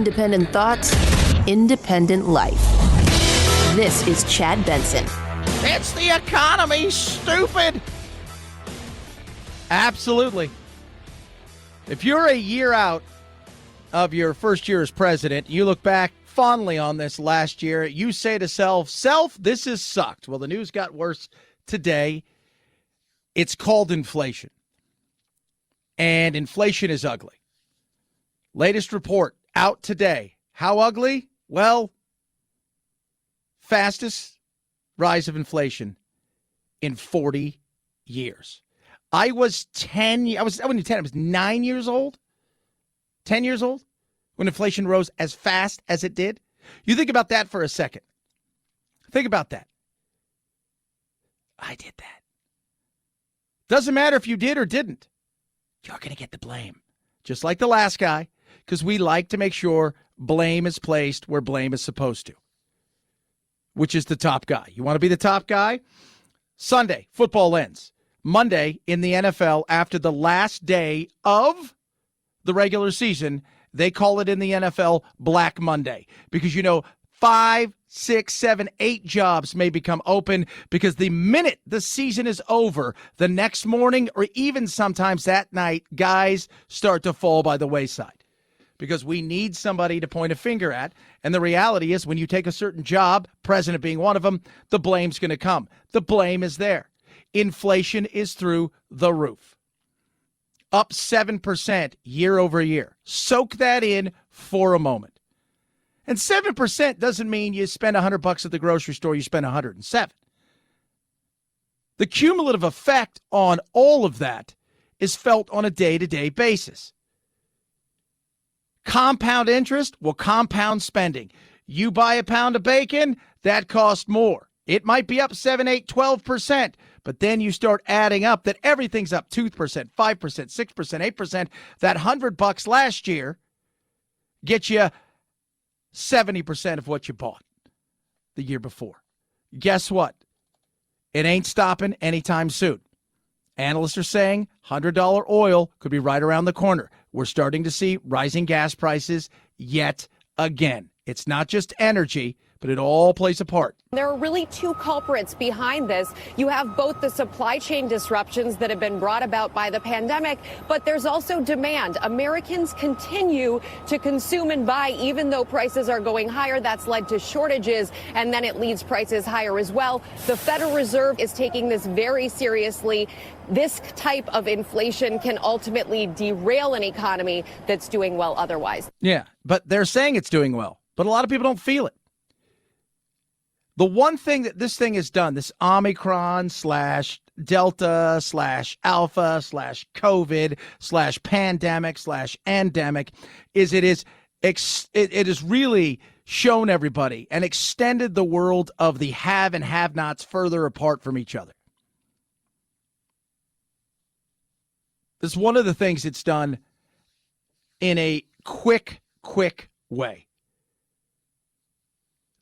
Independent thoughts, independent life. This is Chad Benson. It's the economy, stupid! Absolutely. If you're a year out of your first year as president, you look back fondly on this last year, you say to self, this has sucked. Well, the news got worse today. It's called inflation. And inflation is ugly. Latest report out today. How ugly? Well, fastest rise of inflation in 40 years. I was 10. I wasn't 10. I was 9 years old. 10 years old when inflation rose as fast as it did. You think about that for a second. Think about that. I did that. Doesn't matter if you did or didn't. You're going to get the blame. Just like the last guy, because we like to make sure blame is placed where blame is supposed to, which is the top guy. You want to be the top guy? Sunday, football ends. Monday in the NFL, after the last day of the regular season, they call it in the NFL Black Monday because, 5, 6, 7, 8 jobs may become open because the minute the season is over, the next morning or even sometimes that night, guys start to fall by the wayside because we need somebody to point a finger at. And the reality is when you take a certain job, president being one of them, the blame's going to come. The blame is there. Inflation is through the roof. Up 7% year over year. Soak that in for a moment. And 7% doesn't mean you spend $100 at the grocery store, you spend 107. The cumulative effect on all of that is felt on a day-to-day basis. Compound interest will compound spending. You buy a pound of bacon, that costs more. It might be up 7, 8, 12%, but then you start adding up that everything's up 2%, 5%, 6%, 8%. That $100 last year gets you 70% of what you bought the year before. Guess what? It ain't stopping anytime soon. Analysts are saying $100 oil could be right around the corner. We're starting to see rising gas prices yet again. It's not just energy, but it all plays a part. There are really two culprits behind this. You have both the supply chain disruptions that have been brought about by the pandemic, but there's also demand. Americans continue to consume and buy even though prices are going higher. That's led to shortages, and then it leads prices higher as well. The Federal Reserve is taking this very seriously. This type of inflation can ultimately derail an economy that's doing well otherwise. Yeah, but they're saying it's doing well, but a lot of people don't feel it. The one thing that this thing has done, this Omicron / Delta / Alpha / COVID / pandemic / endemic, is it has really shown everybody and extended the world of the have and have-nots further apart from each other. This is one of the things it's done in a quick way.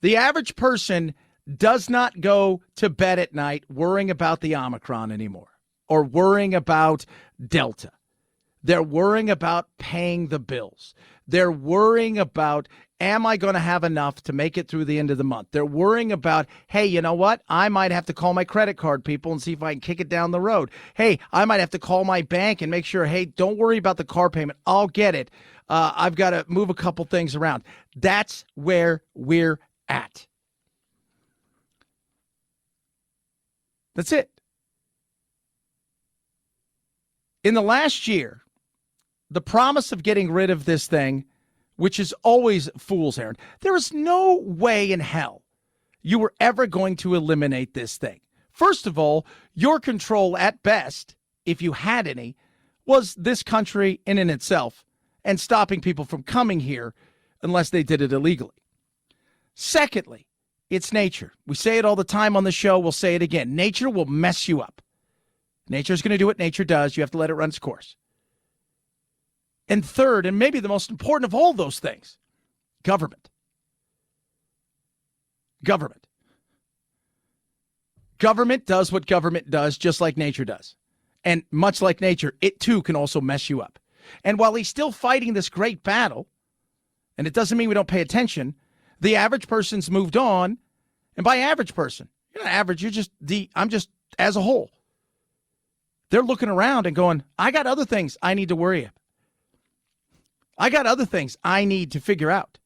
The average person does not go to bed at night worrying about the Omicron anymore or worrying about Delta. They're worrying about paying the bills. They're worrying about, am I going to have enough to make it through the end of the month? They're worrying about, hey, you know what? I might have to call my credit card people and see if I can kick it down the road. Hey, I might have to call my bank and make sure, hey, don't worry about the car payment. I'll get it. I've got to move a couple things around. That's where we're at. That's it. In the last year, the promise of getting rid of this thing, which is always fool's errand, there is no way in hell you were ever going to eliminate this thing. First of all, your control at best, if you had any, was this country in and itself and stopping people from coming here unless they did it illegally. Secondly, it's nature. We say it all the time on the show. We'll say it again. Nature will mess you up. Nature's going to do what nature does. You have to let it run its course. And third, and maybe the most important of all those things, government. Government. Government does what government does, just like nature does. And much like nature, it too can also mess you up. And while he's still fighting this great battle, And it doesn't mean we don't pay attention. The average person's moved on. And by average person, you're not average, I'm just as a whole. They're looking around and going, I got other things I need to worry about. I got other things I need to figure out.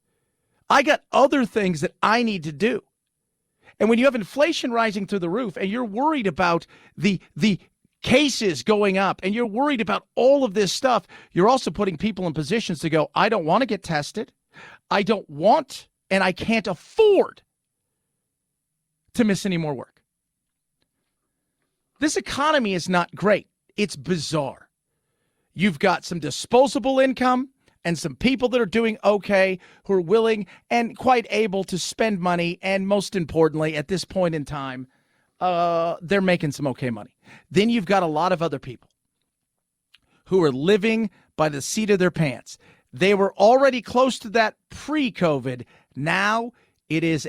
I got other things that I need to do. And when you have inflation rising through the roof and you're worried about the cases going up and you're worried about all of this stuff, you're also putting people in positions to go, I don't want to get tested. I don't want and I can't afford to miss any more work. This economy is not great. It's bizarre. You've got some disposable income and some people that are doing okay, who are willing and quite able to spend money. And most importantly, at this point in time, they're making some okay money. Then you've got a lot of other people who are living by the seat of their pants. They were already close to that pre-COVID. Now it is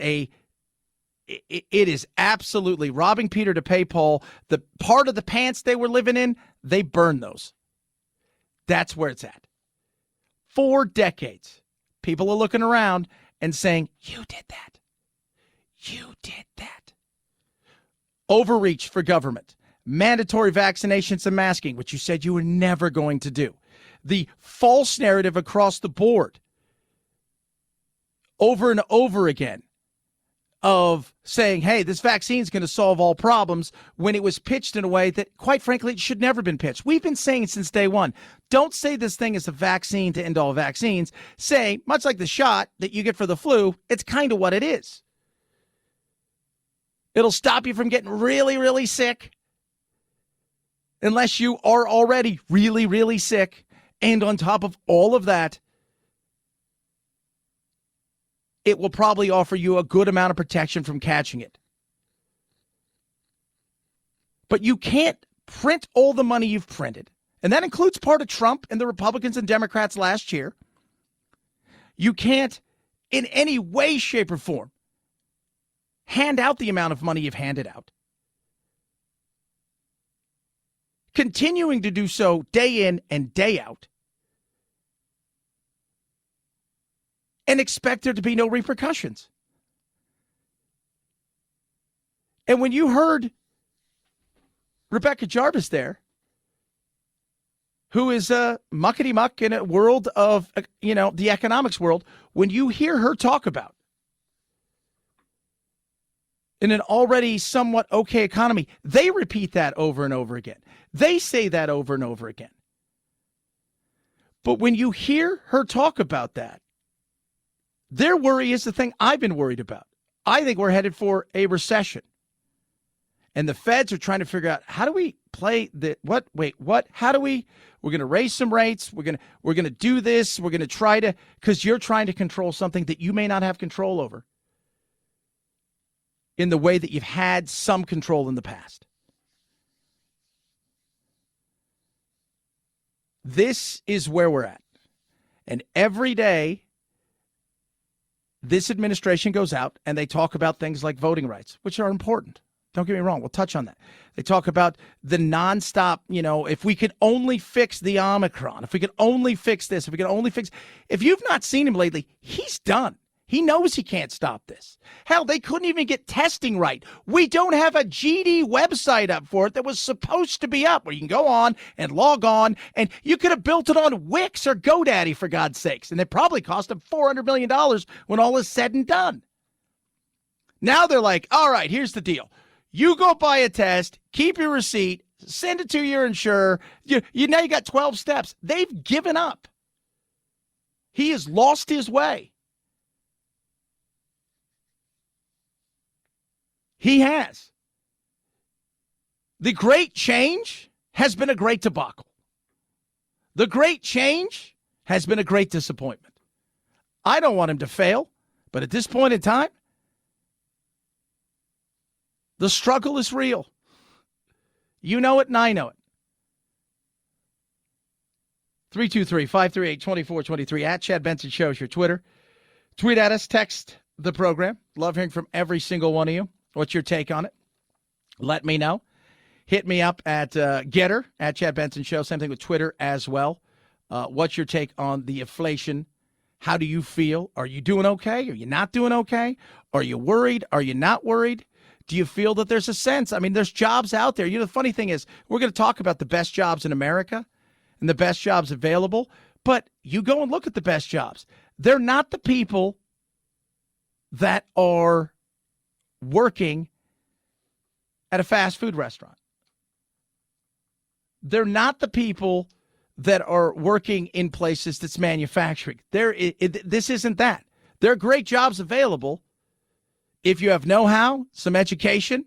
absolutely robbing Peter to pay Paul. The part of the pants they were living in, they burned those. That's where it's at. 4 decades. People are looking around and saying, you did that. You did that. Overreach for government. Mandatory vaccinations and masking, which you said you were never going to do. The false narrative across the board. Over and over again. Of saying, hey, this vaccine is going to solve all problems, when it was pitched in a way that, quite frankly, it should never have been pitched. We've been saying since day one, don't say this thing is a vaccine to end all vaccines. Say, much like the shot that you get for the flu, it's kind of what it is. It'll stop you from getting really, really sick, unless you are already really, really sick. And on top of all of that, it will probably offer you a good amount of protection from catching it. But you can't print all the money you've printed. And that includes part of Trump and the Republicans and Democrats last year. You can't, in any way, shape, or form, hand out the amount of money you've handed out. Continuing to do so day in and day out. And expect there to be no repercussions. And when you heard Rebecca Jarvis there, who is a muckety-muck in a world of, the economics world, when you hear her talk about in an already somewhat okay economy, they repeat that over and over again. They say that over and over again. But when you hear her talk about that, their worry is the thing I've been worried about. I think we're headed for a recession. And the feds are trying to figure out, how do we play what? How do we're going to raise some rates. We're going to do this. We're going to try to, because you're trying to control something that you may not have control over in the way that you've had some control in the past. This is where we're at. And every day, this administration goes out and they talk about things like voting rights, which are important. Don't get me wrong. We'll touch on that. They talk about the nonstop, if we could only fix the Omicron, if we could only fix this, if you've not seen him lately, he's done. He knows he can't stop this. Hell, they couldn't even get testing right. We don't have a GD website up for it that was supposed to be up where you can go on and log on, and you could have built it on Wix or GoDaddy, for God's sakes, and it probably cost them $400 million when all is said and done. Now they're like, all right, here's the deal. You go buy a test, keep your receipt, send it to your insurer. Now you got 12 steps. They've given up. He has lost his way. He has. The great change has been a great debacle. The great change has been a great disappointment. I don't want him to fail, but at this point in time, the struggle is real. You know it and I know it. 323-538-2423 at Chad Benson Show is your Twitter. Tweet at us, text the program. Love hearing from every single one of you. What's your take on it? Let me know. Hit me up at Getter, at Chad Benson Show. Same thing with Twitter as well. What's your take on the inflation How do you feel? Are you doing okay? Are you not doing okay? Are you worried? Are you not worried? Do you feel that there's a sense? I mean, there's jobs out there. You know, the funny thing is, we're going to talk about the best jobs in America and the best jobs available, but you go and look at the best jobs. They're not the people that are working at a fast food restaurant. They're not the people that are working in places that's manufacturing. This isn't that. There are great jobs available if you have know-how, some education,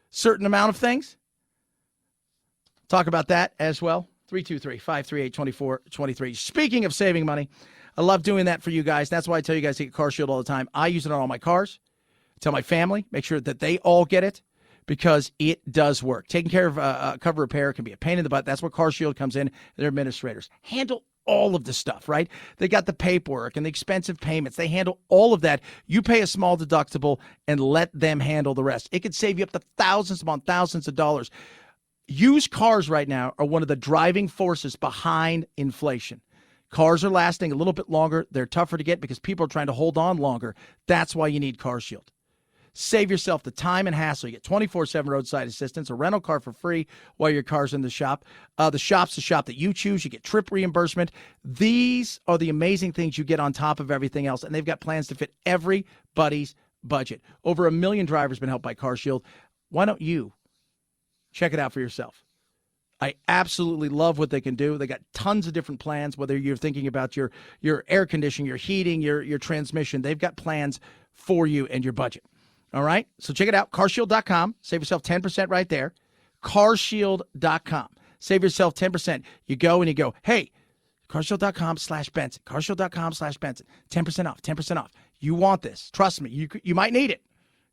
certain amount of things. Talk about that as well. 323-538-2423. Speaking of saving money, I love doing that for you guys. That's why I tell you guys to get CarShield all the time. I use it on all my cars. I tell my family, make sure that they all get it because it does work. Taking care of cover repair can be a pain in the butt. That's where CarShield comes in. Their administrators handle all of the stuff, right? They got the paperwork and the expensive payments. They handle all of that. You pay a small deductible and let them handle the rest. It could save you up to thousands upon thousands of dollars. Used cars right now are one of the driving forces behind inflation. Cars are lasting a little bit longer. They're tougher to get because people are trying to hold on longer. That's why you need CarShield. Save yourself the time and hassle. You get 24/7 roadside assistance, a rental car for free while your car's in the shop. The shop's the shop that you choose. You get trip reimbursement. These are the amazing things you get on top of everything else, and they've got plans to fit everybody's budget. Over 1 million drivers been helped by CarShield. Why don't you check it out for yourself? I absolutely love what they can do. They got tons of different plans, whether you're thinking about your air conditioning, your heating, your transmission. They've got plans for you and your budget. All right? So check it out, carshield.com. Save yourself 10% right there. Carshield.com. Save yourself 10%. You go and you go, hey, carshield.com/Benson. Carshield.com/Benson. 10% off, 10% off. You want this. Trust me, you might need it.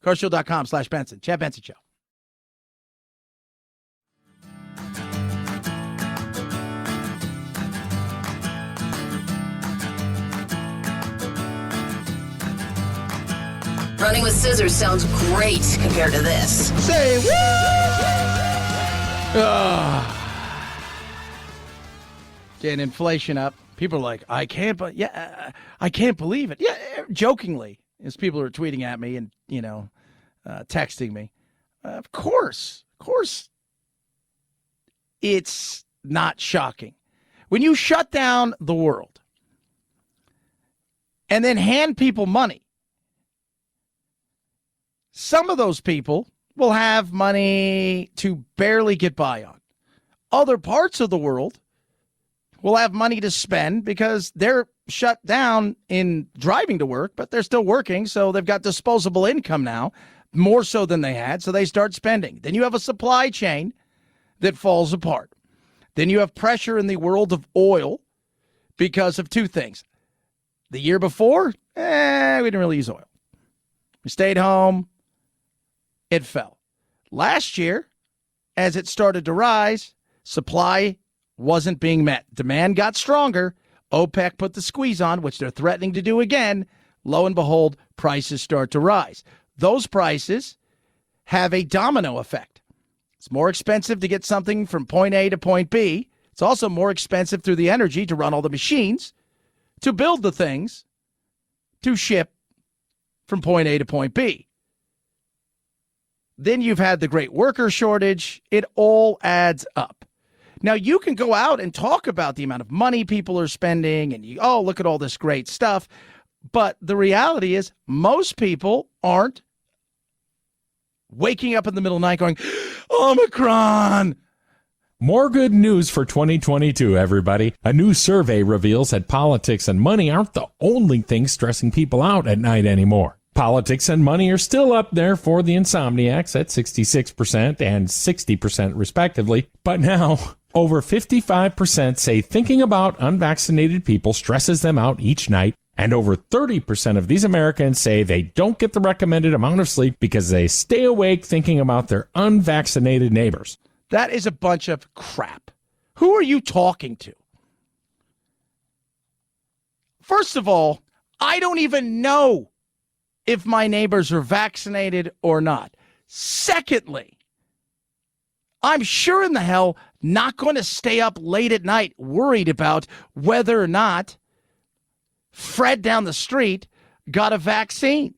Carshield.com/Benson. Chad Benson Show. Running with scissors sounds great compared to this. Say what? Getting inflation up. People are like, I can't believe it. Yeah, jokingly, as people are tweeting at me and, texting me. Of course, it's not shocking. When you shut down the world and then hand people money, some of those people will have money to barely get by on. Other parts of the world will have money to spend because they're shut down in driving to work, but they're still working, so they've got disposable income now, more so than they had, so they start spending. Then you have a supply chain that falls apart. Then you have pressure in the world of oil because of two things. The year before, we didn't really use oil. We stayed home. It fell. Last year, as it started to rise, supply wasn't being met. Demand got stronger. OPEC put the squeeze on, which they're threatening to do again. Lo and behold, prices start to rise. Those prices have a domino effect. It's more expensive to get something from point A to point B. It's also more expensive through the energy to run all the machines, to build the things, to ship from point A to point B. Then you've had the great worker shortage. It all adds up. Now, you can go out and talk about the amount of money people are spending and look at all this great stuff. But the reality is most people aren't waking up in the middle of the night going, Omicron. More good news for 2022, everybody. A new survey reveals that politics and money aren't the only things stressing people out at night anymore. Politics and money are still up there for the insomniacs at 66% and 60% respectively. But now, over 55% say thinking about unvaccinated people stresses them out each night. And over 30% of these Americans say they don't get the recommended amount of sleep because they stay awake thinking about their unvaccinated neighbors. That is a bunch of crap. Who are you talking to? First of all, I don't even know if my neighbors are vaccinated or not. Secondly, I'm sure in the hell not going to stay up late at night worried about whether or not Fred down the street got a vaccine.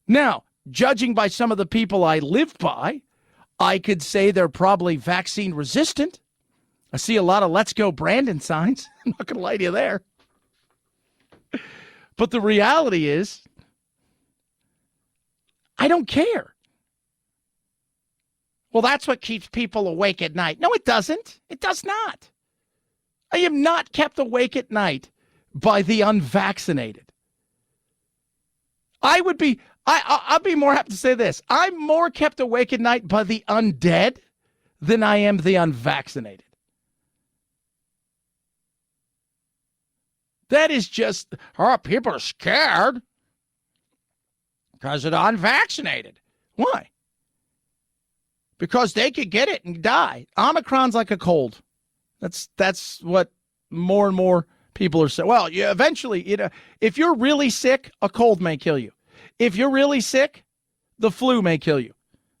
Now, judging by some of the people I live by, I could say they're probably vaccine resistant. I see a lot of "Let's Go Brandon" signs. I'm not going to lie to you there. But the reality is, I don't care. Well, that's what keeps people awake at night. No, it doesn't. It does not. I am not kept awake at night by the unvaccinated. I'll be more happy to say this. I'm more kept awake at night by the undead than I am the unvaccinated. That is just, people are scared because of the unvaccinated. Why? Because they could get it and die. Omicron's like a cold. That's what more and more people are saying. Well, eventually, if you're really sick, a cold may kill you. If you're really sick, the flu may kill you.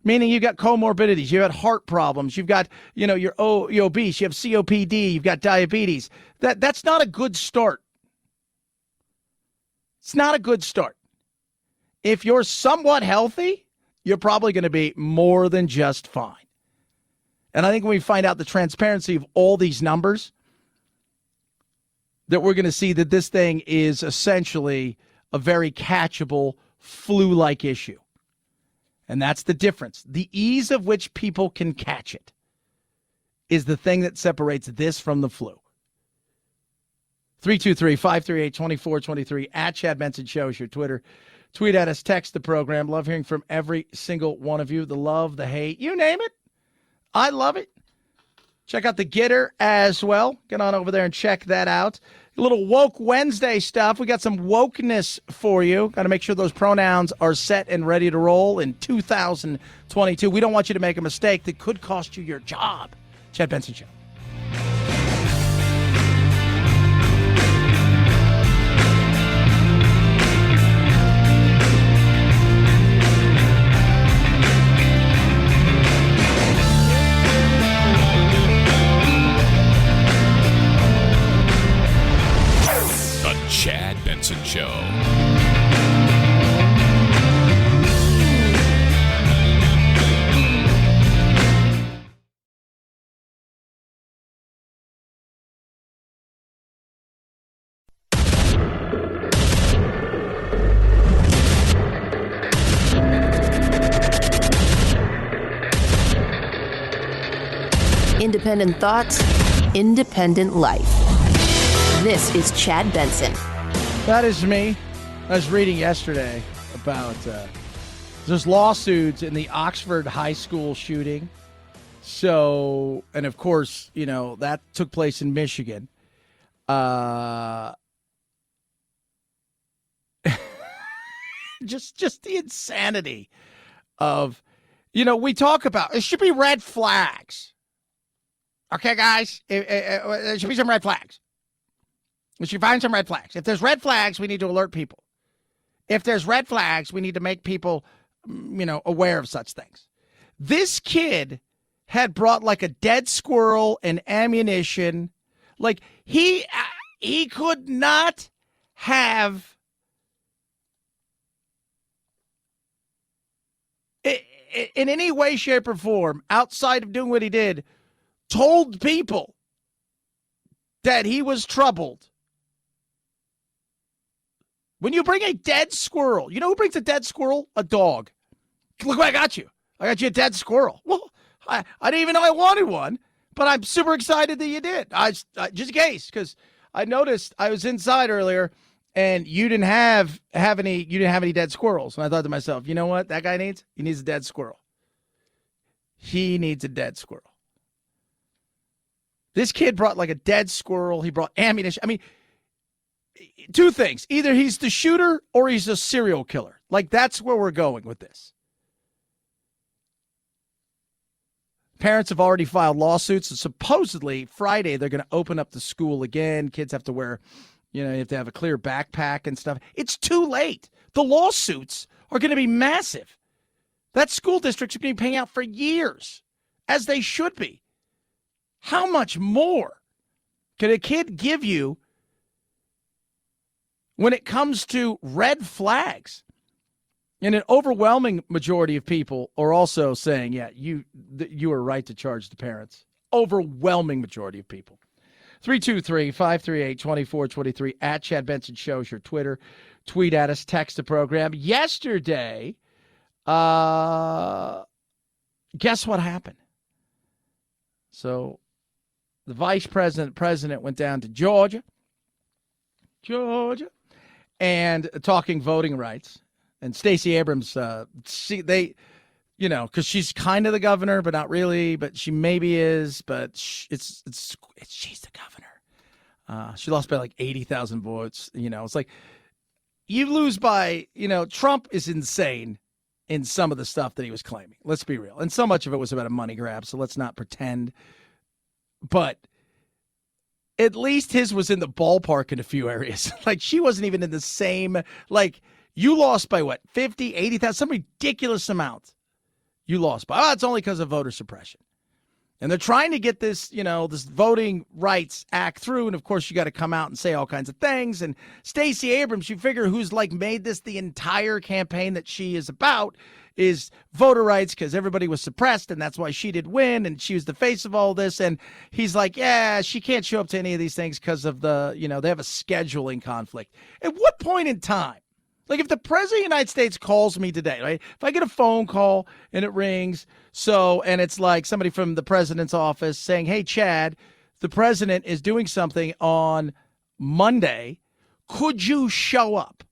Meaning you've got comorbidities, you've got heart problems, you've got, you're obese, you have COPD, you've got diabetes. That's not a good start. It's not a good start. If you're somewhat healthy, you're probably going to be more than just fine. And I think when we find out the transparency of all these numbers, that we're going to see that this thing is essentially a very catchable flu-like issue. And that's the difference. The ease of which people can catch it is the thing that separates this from the flu. 323-538-2423 at Chad Benson Show is your Twitter. Tweet at us, text the program. Love hearing from every single one of you. The love, the hate, you name it. I love it. Check out the Getter as well. Get on over there and check that out. A little Woke Wednesday stuff. We got some wokeness for you. Got to make sure those pronouns are set and ready to roll in 2022. We don't want you to make a mistake that could cost you your job. Chad Benson Show. Chad Benson Show. Independent thoughts, independent life. This is Chad Benson. That is me. I was reading yesterday about there's lawsuits in the Oxford high school shooting. So, and of course, that took place in Michigan. Just the insanity of, we talk about, it should be red flags. Okay, guys, there should be some red flags. We should find some red flags. If there's red flags, we need to alert people. If there's red flags, we need to make people, aware of such things. This kid had brought like a dead squirrel and ammunition. Like he could not have in any way, shape, or form, outside of doing what he did, told people that he was troubled. When you bring a dead squirrel, you know who brings a dead squirrel? A dog. Look what I got you. I got you a dead squirrel. Well, I didn't even know I wanted one, but I'm super excited that you did. Just in case, because I noticed I was inside earlier and you didn't have any dead squirrels. And I thought to myself, you know what that guy needs? He needs a dead squirrel. He needs a dead squirrel. This kid brought like a dead squirrel. He brought ammunition. I mean, two things. Either he's the shooter or he's a serial killer. Like, that's where we're going with this. Parents have already filed lawsuits. And supposedly, Friday, they're going to open up the school again. Kids have to wear, you have to have a clear backpack and stuff. It's too late. The lawsuits are going to be massive. That school district's going to be paying out for years, as they should be. How much more could a kid give you when it comes to red flags. And an overwhelming majority of people are also saying, yeah, you are right to charge the parents. Overwhelming majority of people. 323-538-2423 at Chad Benson Show is your Twitter. Tweet at us, text the program. Yesterday, guess what happened? So the vice president went down to Georgia, and talking voting rights. And Stacey Abrams, because she's kind of the governor, but not really. But she maybe is. But she's the governor. She lost by like 80,000 votes. It's like you lose by. Trump is insane in some of the stuff that he was claiming. Let's be real. And so much of it was about a money grab. So let's not pretend. But at least his was in the ballpark in a few areas. Like she wasn't even in the same like. You lost by what, 50, 80,000, some ridiculous amount you lost by. Oh, it's only because of voter suppression. And they're trying to get this, this Voting Rights Act through. And, of course, you got to come out and say all kinds of things. And Stacey Abrams, you figure who's, made this the entire campaign that she is about is voter rights because everybody was suppressed, and that's why she did win, and she was the face of all this. And he's like, yeah, she can't show up to any of these things because of the, they have a scheduling conflict. At what point in time? Like if the president of the United States calls me today, right? If I get a phone call and it rings, and it's like somebody from the president's office saying, hey, Chad, the president is doing something on Monday. Could you show up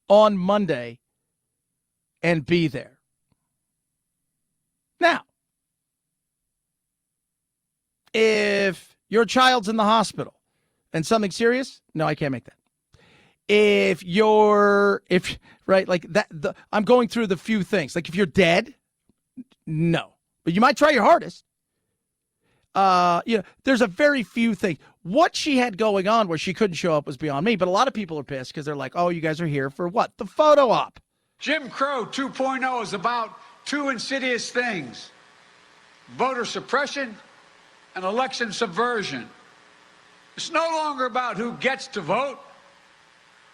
on Monday and be there? Now, if your child's in the hospital and something serious, no, I can't make that. I'm going through the few things. Like if you're dead, no, but you might try your hardest. There's a very few things. What she had going on where she couldn't show up was beyond me, but a lot of people are pissed because they're like, oh, you guys are here for what? The photo op. Jim Crow 2.0 is about two insidious things: voter suppression and election subversion. It's no longer about who gets to vote.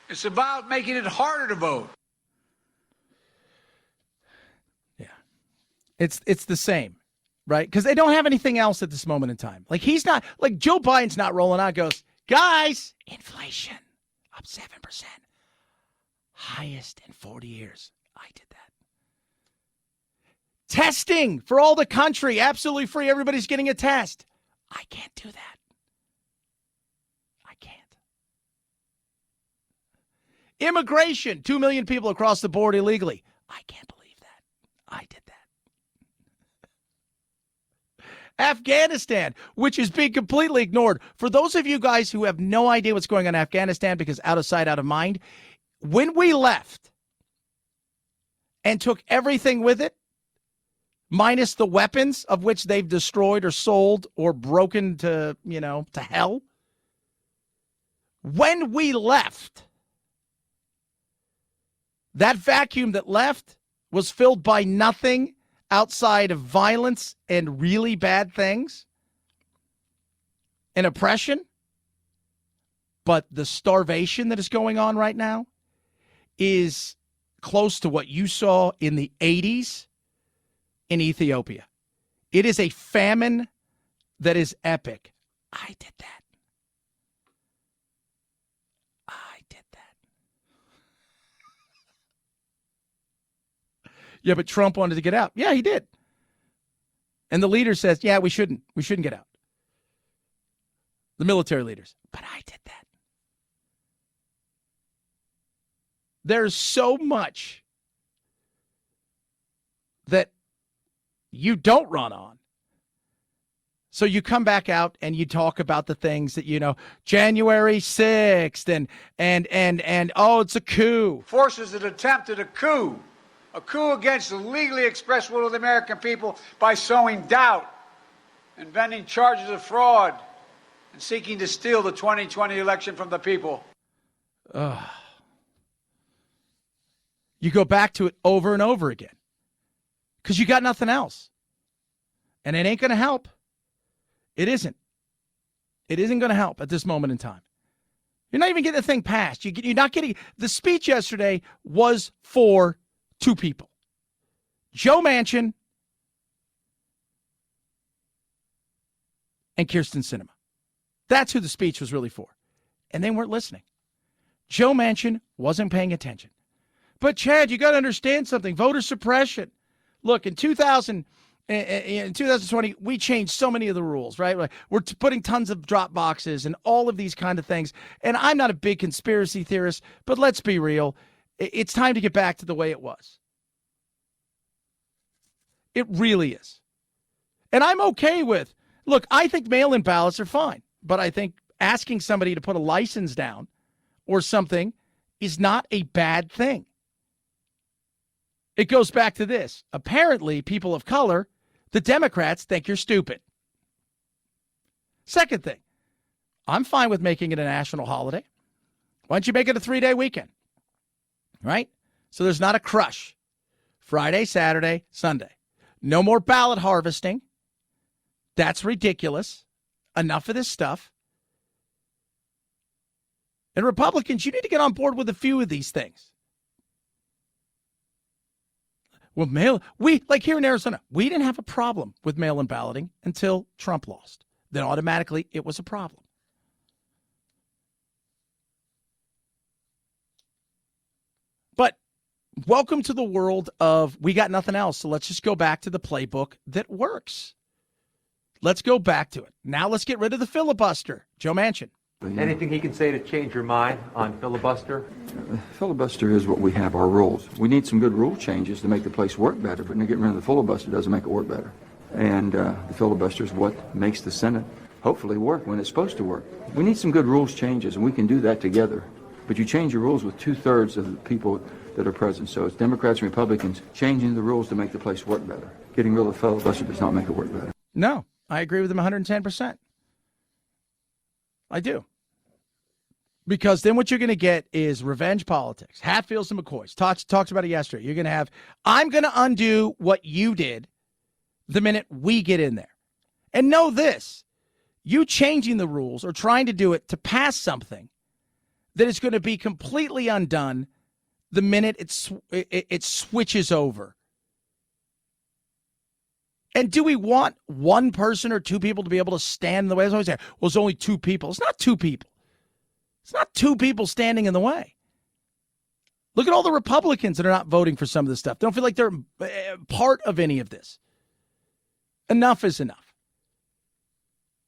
It's about making it harder to vote. Yeah. It's the same, right? Because they don't have anything else at this moment in time. Like he's not, like Joe Biden's not rolling out, goes, guys, inflation up 7%. Highest in 40 years. I did that. Testing for all the country, absolutely free. Everybody's getting a test. I can't do that. Immigration, 2 million people across the board illegally. I can't believe that. I did that. Afghanistan, which is being completely ignored. For those of you guys who have no idea what's going on in Afghanistan because out of sight, out of mind, when we left and took everything with it, minus the weapons of which they've destroyed or sold or broken to hell, when we left, that vacuum that left was filled by nothing outside of violence and really bad things and oppression. But the starvation that is going on right now is close to what you saw in the 80s in Ethiopia. It is a famine that is epic. I did that. Yeah, but Trump wanted to get out. Yeah, he did. And the leader says, yeah, we shouldn't get out. The military leaders. But I did that. There's so much that you don't run on. So you come back out and you talk about the things that, January 6th and oh, it's a coup. Forces that attempted a coup against the legally expressed will of the American people by sowing doubt, inventing charges of fraud, and seeking to steal the 2020 election from the people. You go back to it over and over again because you got nothing else. And it ain't going to help. It isn't. It isn't going to help at this moment in time. You're not even getting the thing passed. You're not getting the speech yesterday was for two people, Joe Manchin and Kyrsten Sinema. That's who the speech was really for, and they weren't listening. Joe Manchin wasn't paying attention. But Chad, you got to understand something. Voter suppression. Look, in 2020, we changed so many of the rules, right? Like we're putting tons of drop boxes and all of these kind of things. And I'm not a big conspiracy theorist, but let's be real. It's time to get back to the way it was. It really is. And I'm okay with, look, I think mail-in ballots are fine, but I think asking somebody to put a license down or something is not a bad thing. It goes back to this. Apparently, people of color, the Democrats think you're stupid. Second thing, I'm fine with making it a national holiday. Why don't you make it a 3-day weekend? Right? So there's not a crush. Friday, Saturday, Sunday. No more ballot harvesting. That's ridiculous. Enough of this stuff. And Republicans, you need to get on board with a few of these things. Well, like here in Arizona, we didn't have a problem with mail-in balloting until Trump lost. Then automatically it was a problem. But welcome to the world of we got nothing else, so let's just go back to the playbook that works. Let's go back to it. Now let's get rid of the filibuster. Joe Manchin. Anything he can say to change your mind on filibuster? Filibuster is what we have, our rules. We need some good rule changes to make the place work better, but getting rid of the filibuster doesn't make it work better. And the filibuster is what makes the Senate hopefully work when it's supposed to work. We need some good rules changes, and we can do that together. But you change your rules with 2/3 of the people that are present. So it's Democrats and Republicans changing the rules to make the place work better. Getting rid of the filibuster does not make it work better. No, I agree with him 110%. I do. Because then what you're going to get is revenge politics. Hatfields and McCoys. Talked about it yesterday. You're going to have, I'm going to undo what you did the minute we get in there. And know this, you changing the rules or trying to do it to pass something that is going to be completely undone the minute it switches over. And do we want one person or two people to be able to stand in the way? As I always say, well, it's only two people. It's not two people. It's not two people standing in the way. Look at all the Republicans that are not voting for some of this stuff. They don't feel like they're part of any of this. Enough is enough.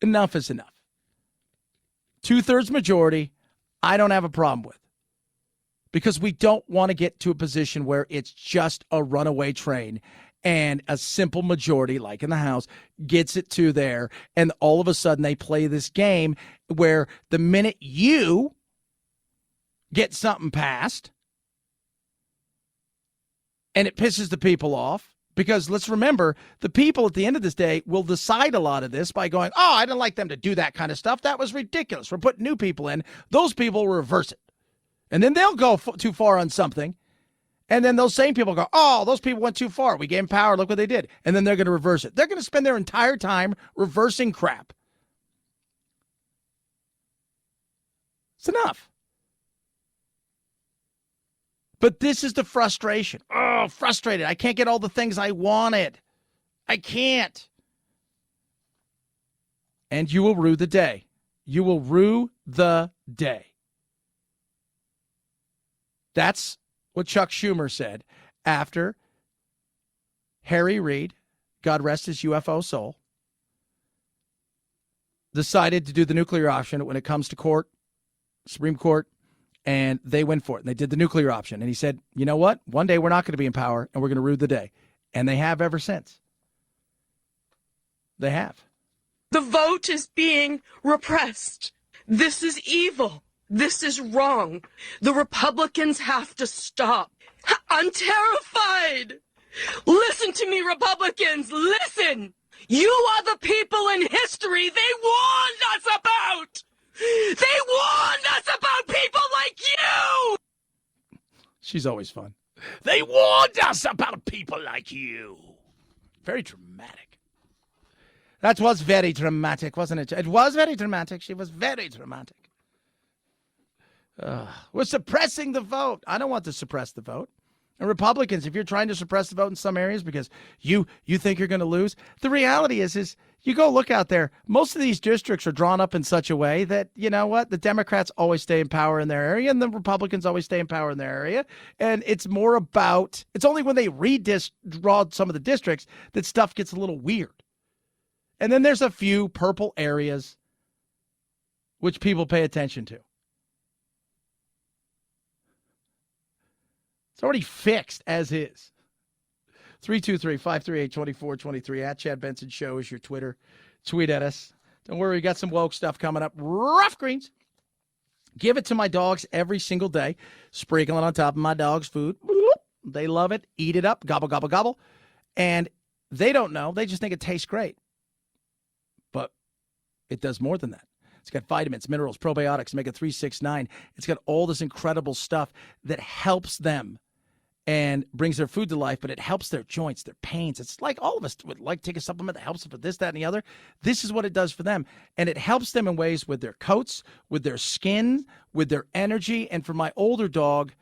Enough is enough. 2/3 majority, I don't have a problem with. Because we don't want to get to a position where it's just a runaway train and a simple majority, like in the House, gets it to there, and all of a sudden they play this game where the minute you get something passed and it pisses the people off, because let's remember, the people at the end of this day will decide a lot of this by going, oh, I didn't like them to do that kind of stuff. That was ridiculous. We're putting new people in. Those people will reverse it. And then they'll go too far on something. And then those same people go, oh, those people went too far. We gave them power. Look what they did. And then they're going to reverse it. They're going to spend their entire time reversing crap. It's enough. But this is the frustration. Oh, frustrated. I can't get all the things I wanted. I can't. And you will rue the day. You will rue the day. That's what Chuck Schumer said after Harry Reid, God rest his UFO soul, decided to do the nuclear option when it comes to court, Supreme Court, and they went for it. And they did the nuclear option. And he said, you know what? One day we're not going to be in power, and we're going to rue the day. And they have ever since. They have. The vote is being repressed. This is evil. This is wrong. The Republicans have to stop. I'm terrified. Listen to me, Republicans. Listen. You are the people in history they warned us about. They warned us about people like you. She's always fun. They warned us about people like you. Very dramatic. That was very dramatic, wasn't it? It was very dramatic. She was very dramatic. We're suppressing the vote. I don't want to suppress the vote. And Republicans, if you're trying to suppress the vote in some areas because you think you're going to lose, the reality is you go look out there. Most of these districts are drawn up in such a way that, you know what, the Democrats always stay in power in their area and the Republicans always stay in power in their area. And it's more about, it's only when they redraw some of the districts that stuff gets a little weird. And then there's a few purple areas which people pay attention to. It's already fixed as is. 323-538-2423 at Chad Benson Show is your Twitter. Tweet at us. Don't worry, we got some woke stuff coming up. Rough Greens. Give it to my dogs every single day. Sprinkling on top of my dog's food. They love it. Eat it up. Gobble, gobble, gobble. And they don't know. They just think it tastes great. But it does more than that. It's got vitamins, minerals, probiotics, omega-3, 6, 9. It's got all this incredible stuff that helps them and brings their food to life, but it helps their joints, their pains. It's like all of us would like take a supplement that helps them for this, that, and the other. This is what it does for them. And it helps them in ways with their coats, with their skin, with their energy. And for my older dog,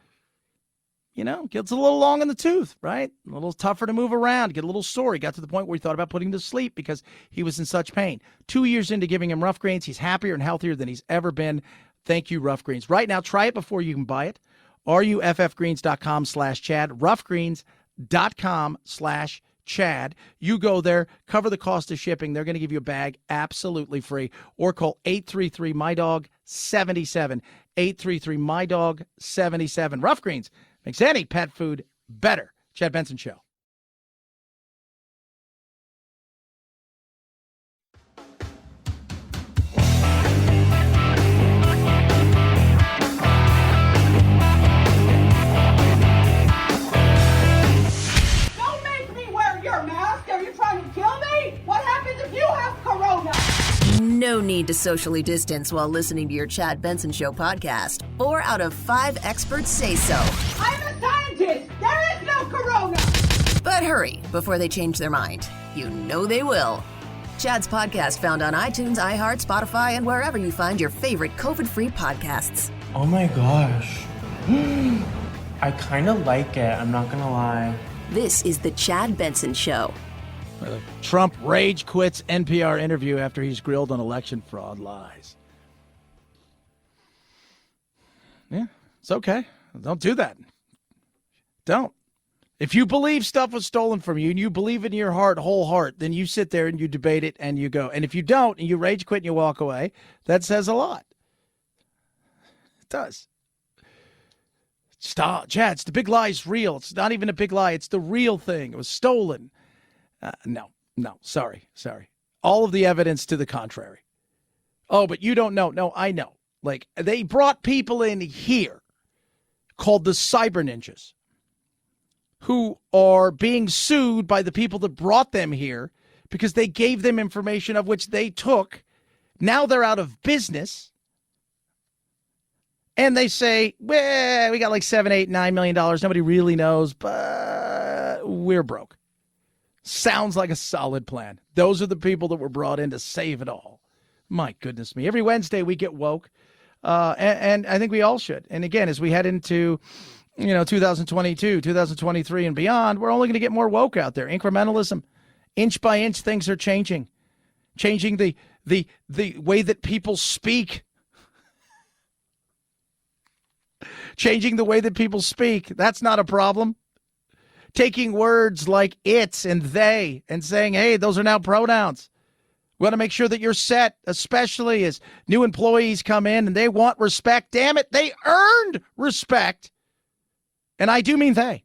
you know, gets a little long in the tooth, right? A little tougher to move around, get a little sore. He got to the point where he thought about putting him to sleep because he was in such pain. 2 years into giving him Rough Greens, he's happier and healthier than he's ever been. Thank you, Rough Greens. Right now, try it before you can buy it. RUFFgreens.com/Chad, roughgreens.com/Chad. You go there, cover the cost of shipping. They're going to give you a bag absolutely free. Or call 833-MY-DOG-77. 833-MY-DOG-77. Rough Greens makes any pet food better. Chad Benson Show. No need to socially distance while listening to your Chad Benson Show podcast. 4 out of 5 experts say so. I'm a scientist. There is no corona. But hurry before they change their mind. You know they will. Chad's podcast found on iTunes, iHeart, Spotify, and wherever you find your favorite COVID-free podcasts. Oh my gosh. I kind of like it. I'm not going to lie. This is the Chad Benson Show. Trump rage quits NPR interview after he's grilled on election fraud lies. Yeah, it's okay. Don't do that. Don't. If you believe stuff was stolen from you and you believe in your heart, whole heart, then you sit there and you debate it and you go. And if you don't and you rage quit and you walk away, that says a lot. It does. Stop. Chad, the big lie is real. It's not even a big lie. It's the real thing. It was stolen. No, sorry. All of the evidence to the contrary. Oh, but you don't know. No, I know. Like, they brought people in here called the Cyber Ninjas who are being sued by the people that brought them here because they gave them information of which they took. Now they're out of business. And they say, well, we got like $7, $8, $9 million. Nobody really knows, but we're broke. Sounds like a solid plan. Those are the people that were brought in to save it all. My goodness me. Every Wednesday we get woke, and I think we all should. And again, as we head into 2022, 2023 and beyond, we're only going to get more woke out there. Incrementalism. Inch by inch, things are changing. Changing the way that people speak. Changing the way that people speak. That's not a problem. Taking words like it's and they and saying, hey, those are now pronouns. We want to make sure that you're set, especially as new employees come in and they want respect. Damn it, they earned respect. And I do mean they.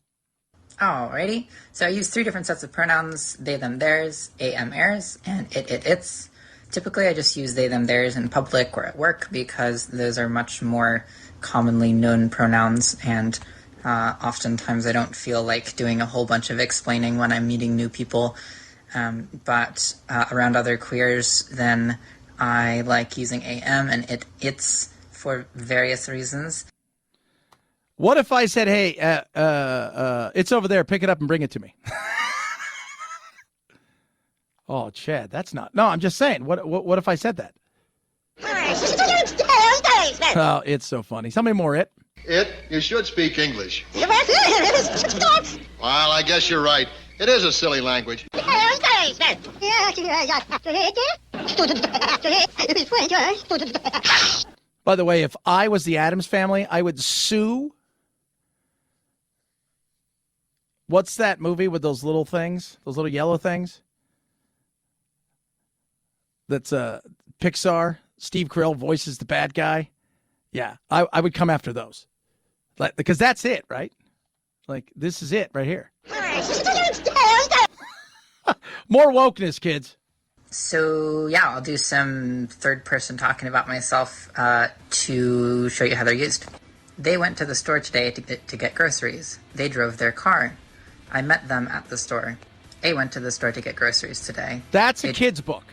Alrighty. So I use 3 different sets of pronouns: they, them, theirs, am, airs, and it's. Typically, I just use they, them, theirs in public or at work because those are much more commonly known pronouns, and oftentimes I don't feel like doing a whole bunch of explaining when I'm meeting new people. But around other queers, then I like using am and it's for various reasons. What if I said, hey, it's over there, pick it up and bring it to me? Oh, Chad, that's not. No, I'm just saying. What if I said that? Oh, it's so funny. Tell me more, It. It? You should speak English. Well, I guess you're right. It is a silly language. By the way, if I was the Addams Family, I would sue. What's that movie with those little things? Those little yellow things? That's Pixar. Steve Carell voices the bad guy. Yeah, I would come after those. Because that's it, right? Like, this is it right here. More wokeness, kids. So, yeah, I'll do some third person talking about myself to show you how they're used. They went to the store today to get groceries. They drove their car. I met them at the store. A went to the store to get groceries today. That's a kid's book.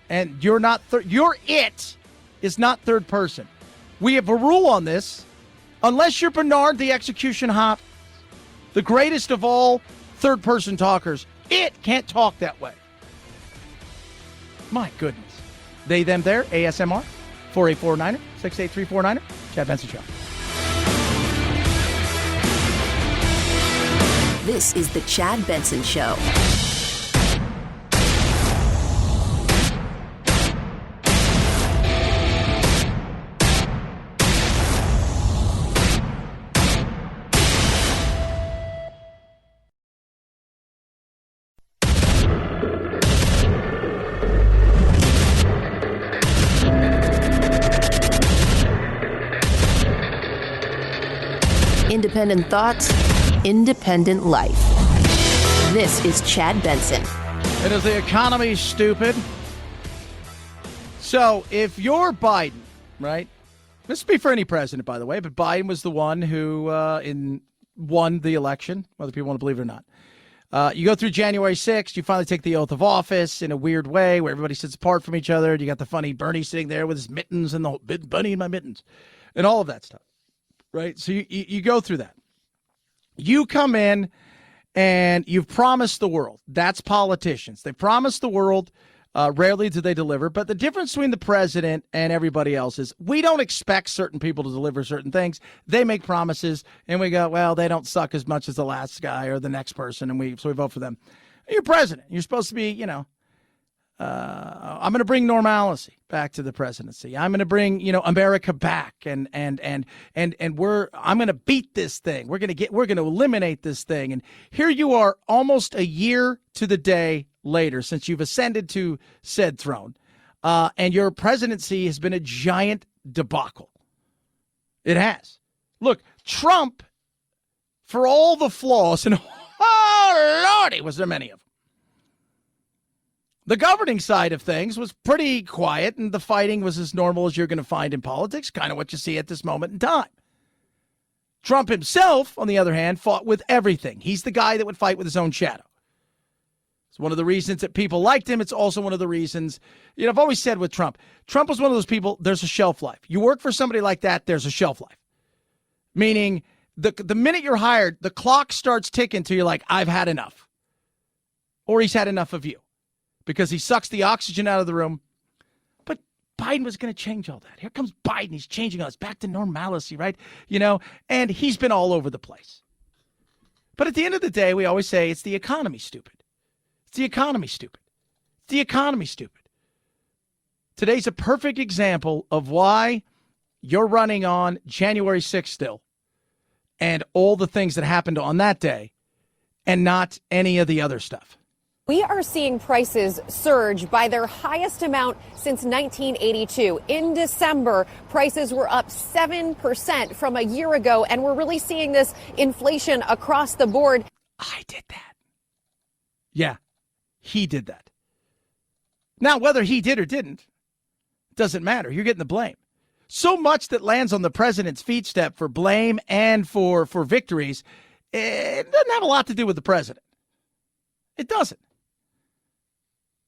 And you're not, your it is not third person. We have a rule on this. Unless you're Bernard the Execution Hop, the greatest of all third person talkers, it can't talk that way. My goodness. They, them, there, ASMR, 4849er, 68349er, Chad Benson Show. This is the Chad Benson Show. Independent thoughts, independent life. This is Chad Benson. And is the economy stupid? So if you're Biden, right? This would be for any president, by the way, but Biden was the one who won the election, whether people want to believe it or not. You go through January 6th, you finally take the oath of office in a weird way where everybody sits apart from each other. You got the funny Bernie sitting there with his mittens and the whole bunny in my mittens and all of that stuff. Right? So you go through that. You come in and you've promised the world. That's politicians. They promise the world. Rarely do they deliver. But the difference between the president and everybody else is we don't expect certain people to deliver certain things. They make promises and we go, well, they don't suck as much as the last guy or the next person. And so we vote for them. You're president. You're supposed to be, I'm going to bring normalcy back to the presidency. I'm going to bring, America back and I'm going to beat this thing. We're going to eliminate this thing. And here you are almost a year to the day later since you've ascended to said throne. And your presidency has been a giant debacle. It has. Look, Trump, for all the flaws, and oh, Lordy, was there many of them. The governing side of things was pretty quiet, and the fighting was as normal as you're going to find in politics, kind of what you see at this moment in time. Trump himself, on the other hand, fought with everything. He's the guy that would fight with his own shadow. It's one of the reasons that people liked him. It's also one of the reasons, I've always said with Trump was one of those people, there's a shelf life. You work for somebody like that, there's a shelf life. Meaning, the minute you're hired, the clock starts ticking till you're like, I've had enough. Or he's had enough of you. Because he sucks the oxygen out of the room. But Biden was going to change all that. Here comes Biden. He's changing us back to normalcy, right? And he's been all over the place. But at the end of the day, we always say it's the economy, stupid. It's the economy, stupid. It's the economy, stupid. Today's a perfect example of why you're running on January 6th still and all the things that happened on that day and not any of the other stuff. We are seeing prices surge by their highest amount since 1982. In December, prices were up 7% from a year ago, and we're really seeing this inflation across the board. I did that. Yeah, he did that. Now, whether he did or didn't, doesn't matter. You're getting the blame. So much that lands on the president's feet step for blame and for victories, it doesn't have a lot to do with the president. It doesn't.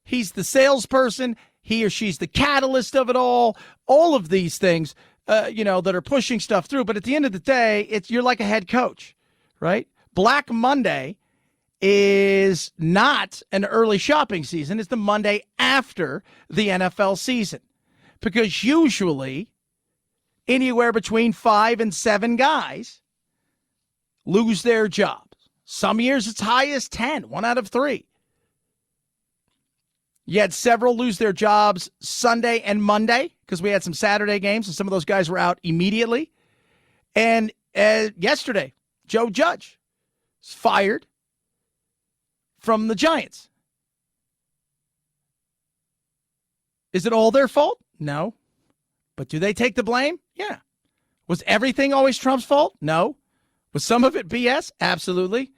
He's the salesperson. He or she's the catalyst of it all of these things, that are pushing stuff through. But at the end of the day, you're like a head coach, right? Black Monday is not an early shopping season. It's the Monday after the NFL season. Because usually anywhere between 5 and 7 guys lose their jobs. Some years it's high as 10, 1 out of 3. You had several lose their jobs Sunday and Monday because we had some Saturday games, and some of those guys were out immediately. And yesterday, Joe Judge was fired from the Giants. Is it all their fault? No. But do they take the blame? Yeah. Was everything always Trump's fault? No. Was some of it BS? Absolutely.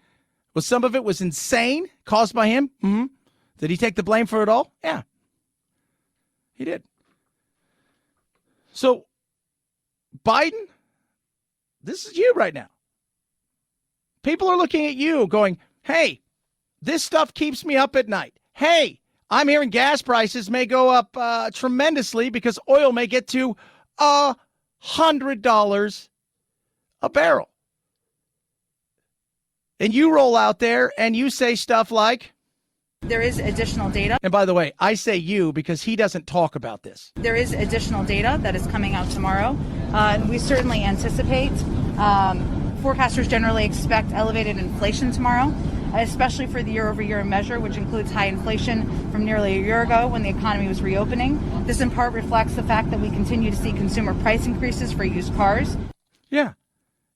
Was some of it was insane, caused by him? Mm-hmm. Did he take the blame for it all? Yeah. He did. So, Biden, this is you right now. People are looking at you going, hey, this stuff keeps me up at night. Hey, I'm hearing gas prices may go up tremendously because oil may get to $100 a barrel. And you roll out there and you say stuff like, there is additional data. And by the way, I say you because he doesn't talk about this. There is additional data that is coming out tomorrow. We certainly anticipate. Forecasters generally expect elevated inflation tomorrow, especially for the year-over-year measure, which includes high inflation from nearly a year ago when the economy was reopening. This in part reflects the fact that we continue to see consumer price increases for used cars. Yeah.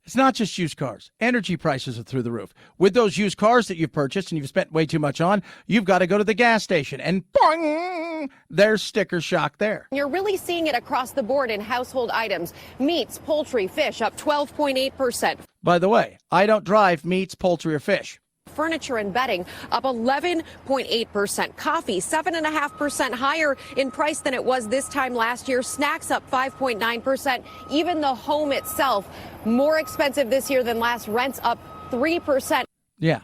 It's not just used cars. Energy prices are through the roof. With those used cars that you've purchased and you've spent way too much on, you've got to go to the gas station and boing, there's sticker shock there. You're really seeing it across the board in household items. Meats, poultry, fish up 12.8%. By the way, I don't drive meats, poultry, or fish. Furniture and bedding up 11.8%. Coffee 7.5% higher in price than it was this time last year. Snacks up 5.9%. Even the home itself more expensive this year than last. Rents up 3%. Yeah.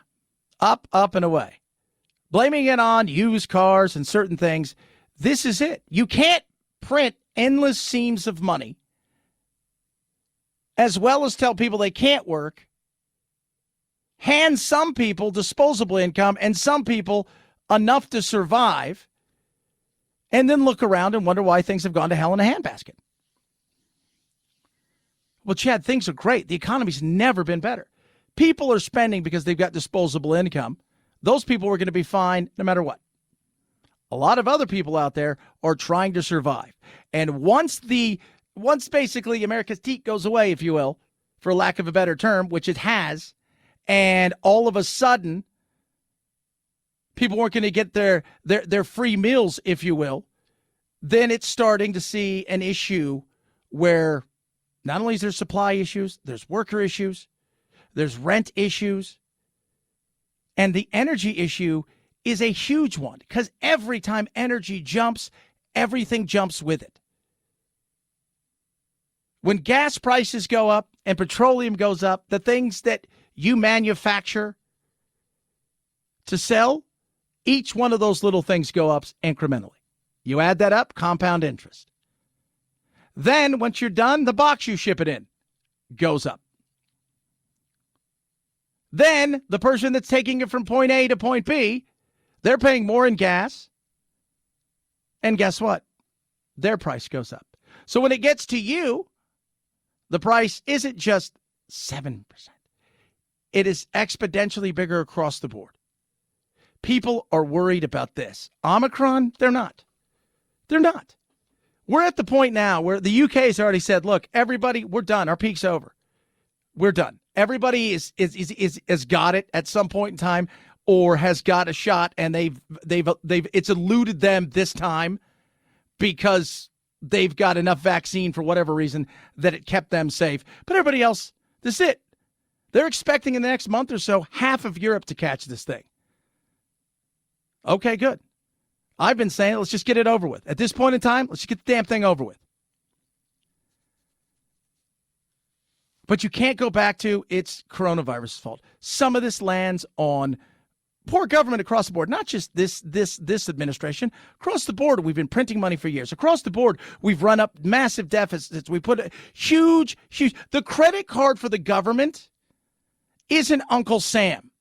Up and away. Blaming it on used cars and certain things. This is it. You can't print endless seams of money as well as tell people they can't work. Hand some people disposable income and some people enough to survive, and then look around and wonder why things have gone to hell in a handbasket. Well, Chad, things are great. The economy's never been better. People are spending because they've got disposable income. Those people are going to be fine no matter what. A lot of other people out there are trying to survive. And once basically America's teat goes away, if you will, for lack of a better term, which it has, and all of a sudden, people weren't going to get their free meals, if you will, then it's starting to see an issue where not only is there supply issues, there's worker issues, there's rent issues, and the energy issue is a huge one because every time energy jumps, everything jumps with it. When gas prices go up and petroleum goes up, the things that you manufacture to sell, each one of those little things go up incrementally. You add that up, compound interest. Then once you're done, the box you ship it in goes up. Then the person that's taking it from point A to point B, they're paying more in gas. And guess what? Their price goes up. So when it gets to you, the price isn't just 7%. It is exponentially bigger across the board. People are worried about this. Omicron, they're not. They're not. We're at the point now where the UK has already said, look, everybody, we're done. Our peak's over. We're done. Everybody is got it at some point in time or has got a shot, and they've it's eluded them this time because they've got enough vaccine for whatever reason that it kept them safe. But everybody else, this is it. They're expecting in the next month or so half of Europe to catch this thing. Okay, good. I've been saying, let's just get it over with. At this point in time, let's just get the damn thing over with. But you can't go back to it's coronavirus' fault. Some of this lands on poor government across the board, not just this administration. Across the board, we've been printing money for years. Across the board, we've run up massive deficits. We put a huge. The credit card for the government isn't Uncle Sam.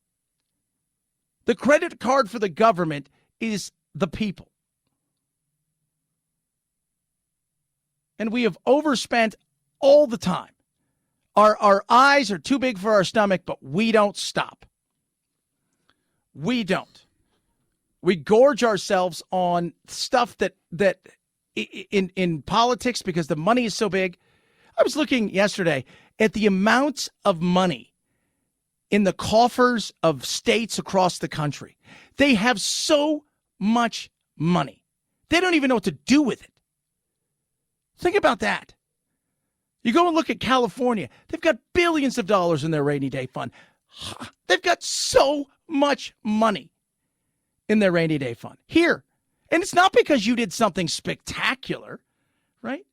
The credit card for the government is the people. And we have overspent all the time. Our eyes are too big for our stomach, but we don't stop. We don't. We gorge ourselves on stuff that in politics because the money is so big. I was looking yesterday at the amount of money in the coffers of states across the country. They have so much money. They don't even know what to do with it. Think about that. You go and look at California. They've got billions of dollars in their rainy day fund. They've got so much money in their rainy day fund. Here. And it's not because you did something spectacular, right?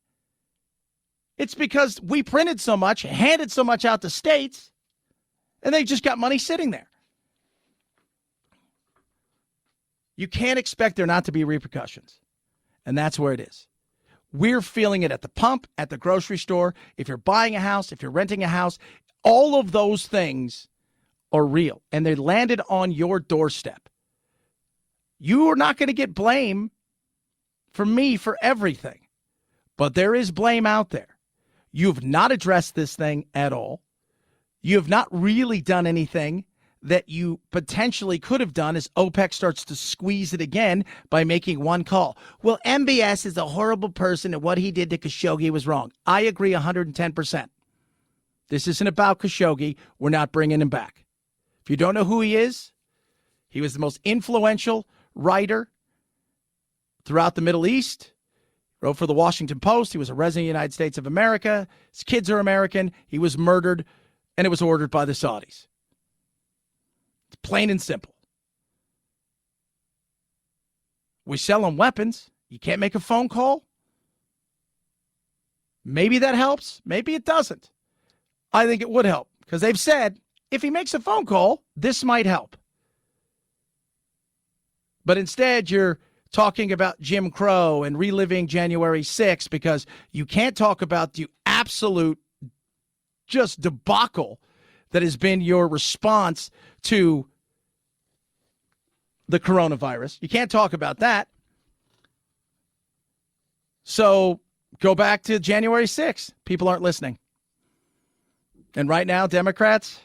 It's because we printed so much, handed so much out to states, and they just got money sitting there. You can't expect there not to be repercussions. And that's where it is. We're feeling it at the pump, at the grocery store. If you're buying a house, if you're renting a house, all of those things are real, and they landed on your doorstep. You are not going to get blame from me for everything, but there is blame out there. You've not addressed this thing at all. You have not really done anything that you potentially could have done as OPEC starts to squeeze it again by making one call. Well, MBS is a horrible person and what he did to Khashoggi was wrong. I agree 110%. This isn't about Khashoggi. We're not bringing him back. If you don't know who he is, he was the most influential writer throughout the Middle East. Wrote for the Washington Post. He was a resident of the United States of America. His kids are American. He was murdered, and it was ordered by the Saudis. It's plain and simple. We sell them weapons. You can't make a phone call. Maybe that helps. Maybe it doesn't. I think it would help because they've said if he makes a phone call, this might help. But instead, you're talking about Jim Crow and reliving January 6th because you can't talk about the absolute just debacle that has been your response to the coronavirus. You can't talk about that. So go back to January 6th. People aren't listening. And right now, Democrats,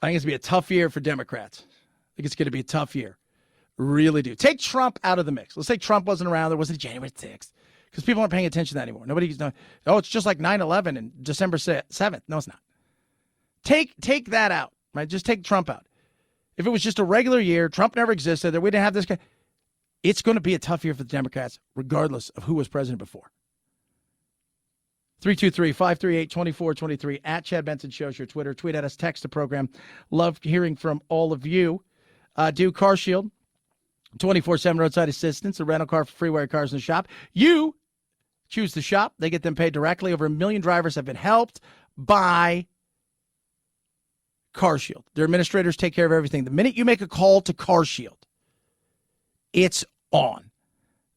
I think it's going to be a tough year for Democrats. I think it's going to be a tough year. Really do. Take Trump out of the mix. Let's say Trump wasn't around. There wasn't a January 6th. Because people aren't paying attention to that anymore. Nobody's knowing, oh, it's just like 9/11 and December 7th. No, it's not. Take that out, right? Just take Trump out. If it was just a regular year, Trump never existed, that we didn't have this guy, it's going to be a tough year for the Democrats, regardless of who was president before. 323-538-2423 at Chad Benson Shows your Twitter. Tweet at us, text the program. Love hearing from all of you. Do Car Shield. 24/7 roadside assistance, a rental car for free wire cars in the shop. You choose the shop. They get them paid directly. Over 1 million drivers have been helped by Car Shield. Their administrators take care of everything. The minute you make a call to Car Shield, it's on.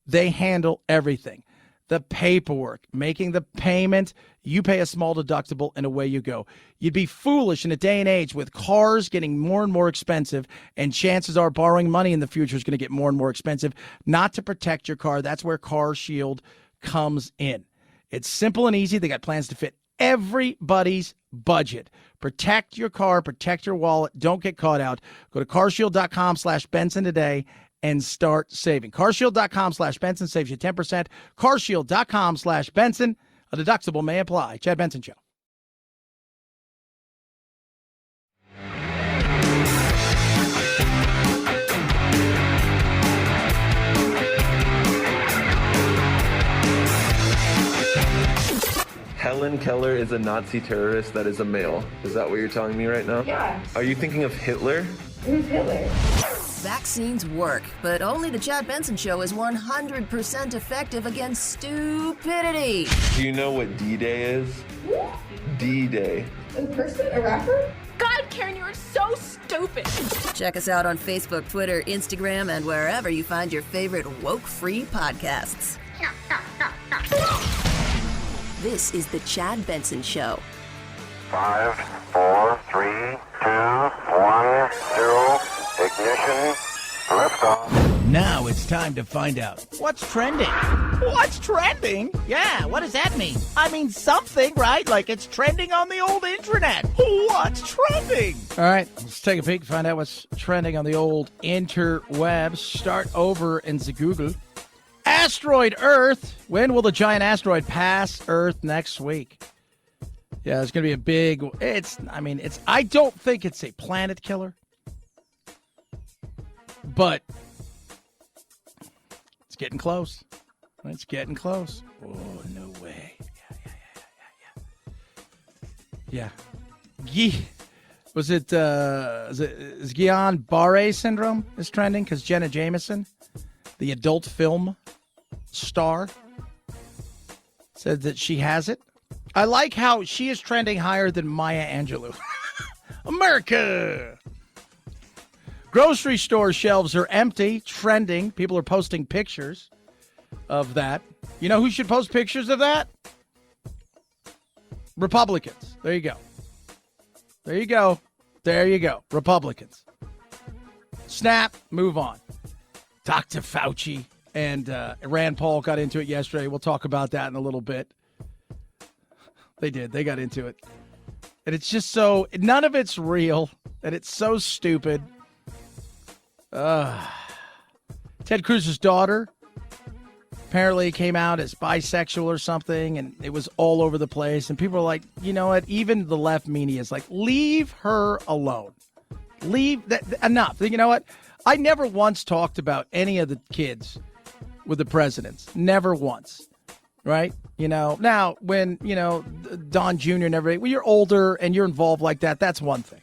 They handle everything. The paperwork, making the payment, you pay a small deductible, and away you go. You'd be foolish in a day and age with cars getting more and more expensive, and chances are borrowing money in the future is going to get more and more expensive, not to protect your car. That's where Car Shield comes in. It's simple and easy. They got plans to fit everybody's budget. Protect your car, protect your wallet. Don't get caught out. Go to carshield.com/Benson today and start saving. Carshield.com/Benson saves you 10%. Carshield.com/Benson. A deductible may apply. Chad Benson Show. Helen Keller is a Nazi terrorist that is a male. Is that what you're telling me right now? Yeah. Are you thinking of Hitler? Who's Hitler? Vaccines work, but only the Chad Benson Show is 100% effective against stupidity. Do you know what D-Day is? D-Day. A person? A rapper? God, Karen, you are so stupid. Check us out on Facebook, Twitter, Instagram, and wherever you find your favorite woke-free podcasts. This is the Chad Benson Show. 5, 4, 3, 2, 1, 0, ignition, liftoff. Now it's time to find out what's trending. What's trending? Yeah, what does that mean? I mean something, right? Like it's trending on the old internet. What's trending? All right, let's take a peek and find out what's trending on the old interwebs. Start over in the Google. Asteroid Earth. When will the giant asteroid pass Earth next week? Yeah, it's going to be a big... I don't think it's a planet killer. But... it's getting close. It's getting close. Oh, no way. Yeah. Was it Guillain-Barré syndrome is trending? Because Jenna Jameson, the adult film star, said that she has it. I like how she is trending higher than Maya Angelou. America! Grocery store shelves are empty, trending. People are posting pictures of that. You know who should post pictures of that? Republicans. There you go. There you go. There you go. Republicans. Snap. Move on. Dr. Fauci and Rand Paul got into it yesterday. We'll talk about that in a little bit. They did. They got into it. And it's just so... none of it's real. And it's so stupid. Ted Cruz's daughter apparently came out as bisexual or something, and it was all over the place. And people are like, you know what? Even the left media is like, leave her alone. Leave that enough. You know what? I never once talked about any of the kids with the presidents. Never once. Right? You know, now when, you know, Don Jr. and everybody, when you're older and you're involved like that, that's one thing.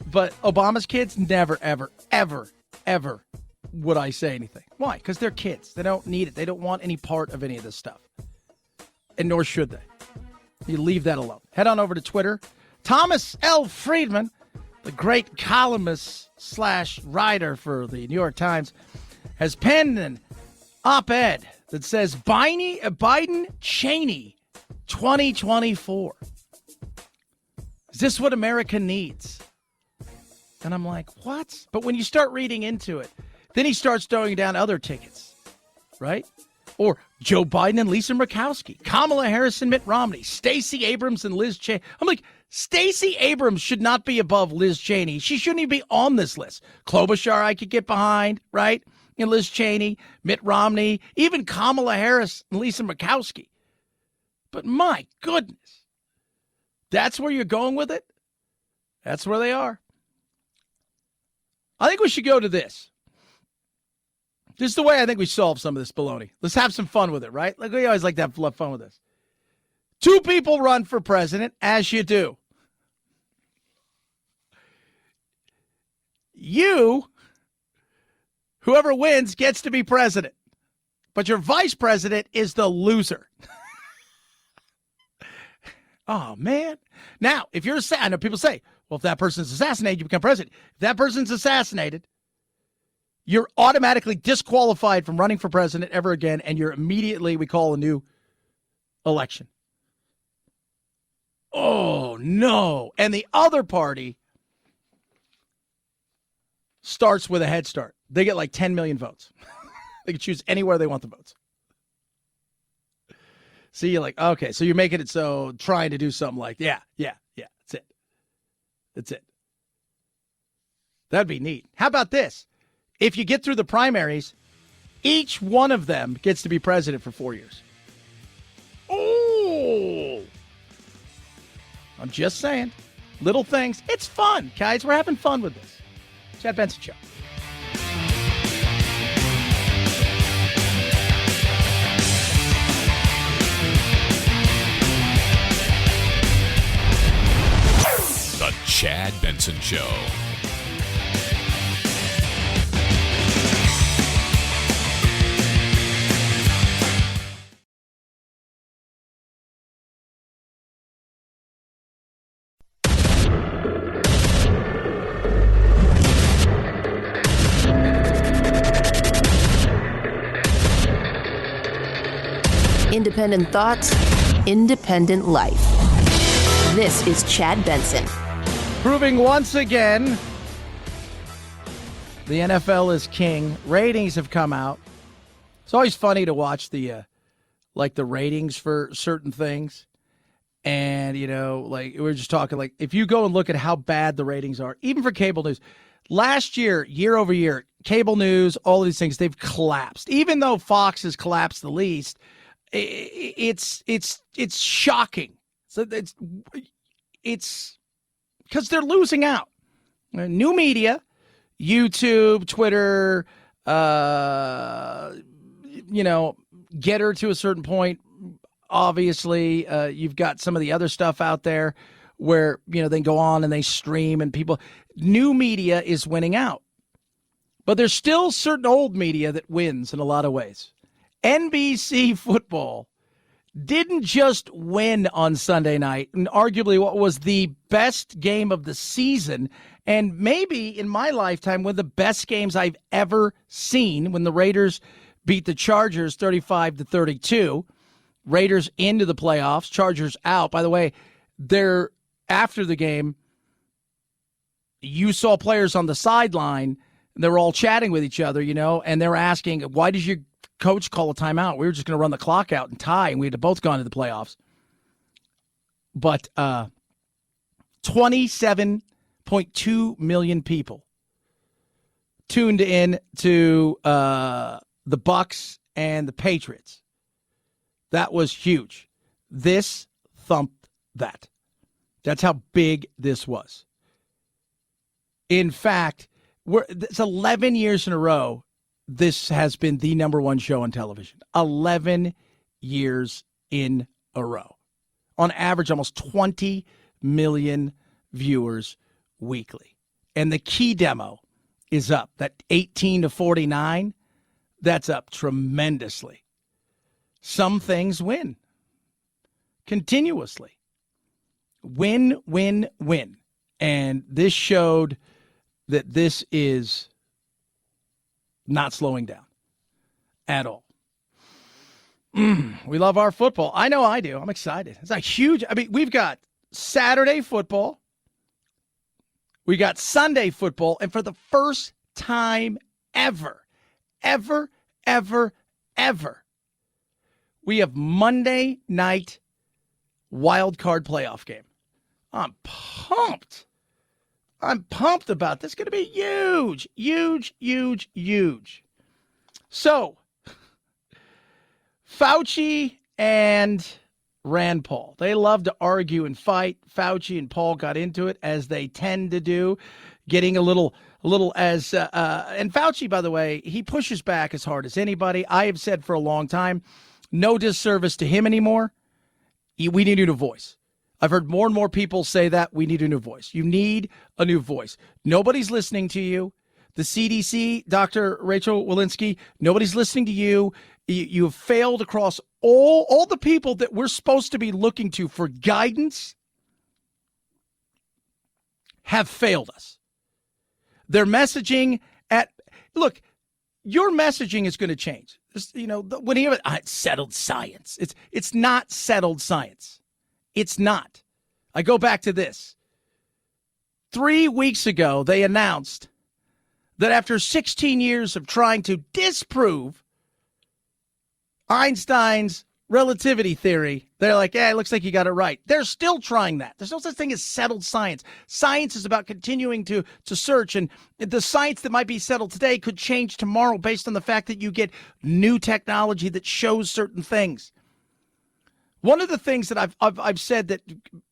But Obama's kids, never, ever, ever, ever would I say anything. Why? Because they're kids. They don't need it. They don't want any part of any of this stuff. And nor should they. You leave that alone. Head on over to Twitter. Thomas L. Friedman, the great columnist / writer for the New York Times, has penned an op-ed that says Biden-Cheney 2024. Is this what America needs? And I'm like, what? But when you start reading into it, then he starts throwing down other tickets, right? Or Joe Biden and Lisa Murkowski, Kamala Harris and Mitt Romney, Stacey Abrams and Liz Cheney. I'm like, Stacey Abrams should not be above Liz Cheney. She shouldn't even be on this list. Klobuchar I could get behind, right? And Liz Cheney, Mitt Romney, even Kamala Harris and Lisa Murkowski. But my goodness, that's where you're going with it? That's where they are. I think we should go to this. This is the way I think we solve some of this baloney. Let's have some fun with it, right? Like we always like to have fun with this. 2 people run for president, as you do. Whoever wins gets to be president. But your vice president is the loser. Oh, man. Now, if you're I know people say, well, if that person's assassinated, you become president. If that person's assassinated, you're automatically disqualified from running for president ever again, and you're immediately, we call a new election. Oh, no. And the other party starts with a head start. They get like 10 million votes. They can choose anywhere they want the votes. See, you're like, okay, so you're making it so trying to do something like, yeah, that's it. That's it. That'd be neat. How about this? If you get through the primaries, each one of them gets to be president for 4 years. Oh! I'm just saying. Little things. It's fun, guys. We're having fun with this. Chad Benson Show. The Chad Benson Show. Independent thoughts, independent life. This is Chad Benson. Proving once again The NFL is king. Ratings have come out. It's always funny to watch the ratings for certain things. And, we were just talking, if you go and look at how bad the ratings are, even for cable news, last year over year, cable news, all of these things, they've collapsed. Even though Fox has collapsed the least, it's shocking. So it's because they're losing out. New media, YouTube, Twitter, get her to a certain point. Obviously, you've got some of the other stuff out there where, they go on and they stream and people. New media is winning out. But there's still certain old media that wins in a lot of ways. NBC football didn't just win on Sunday night, and arguably what was the best game of the season, and maybe in my lifetime one of the best games I've ever seen, when the Raiders beat the Chargers 35-32. Raiders into the playoffs, Chargers out. By the way, after the game, you saw players on the sideline, they were all chatting with each other, and they were asking, why did your coach call a timeout? We were just going to run the clock out and tie, and we had both gone to the playoffs. But 27.2 million people tuned in to the Bucs and the Patriots. That was huge. This thumped that. That's how big this was. In fact, it's 11 years in a row this has been the number one show on television. 11 years in a row. On average, almost 20 million viewers weekly. And the key demo is up. That 18-49, that's up tremendously. Some things win continuously. Win, win, win. And this showed that this is not slowing down at all. We love our football. I know I do. I'm excited. It's a huge, we've got Saturday football. We got Sunday football. And for the first time ever, we have Monday night wild card playoff game. I'm pumped. I'm pumped about this. It's going to be huge, huge, huge, huge. So, Fauci and Rand Paul, they love to argue and fight. Fauci and Paul got into it, as they tend to do, getting a little as, and Fauci, by the way, he pushes back as hard as anybody. I have said for a long time, no disservice to him anymore. We need a new voice. I've heard more and more people say that we need a new voice. You need a new voice. Nobody's listening to you. The CDC, Dr. Rachel Walensky, nobody's listening to you. You have failed across all the people that we're supposed to be looking to for guidance have failed us. Their messaging look, your messaging is going to change. When you have settled science, it's not settled science. It's not. I go back to this. 3 weeks ago, they announced that after 16 years of trying to disprove Einstein's relativity theory, they're like, it looks like you got it right. They're still trying that. There's no such thing as settled science. Science is about continuing to search, and the science that might be settled today could change tomorrow based on the fact that you get new technology that shows certain things. One of the things that I've said that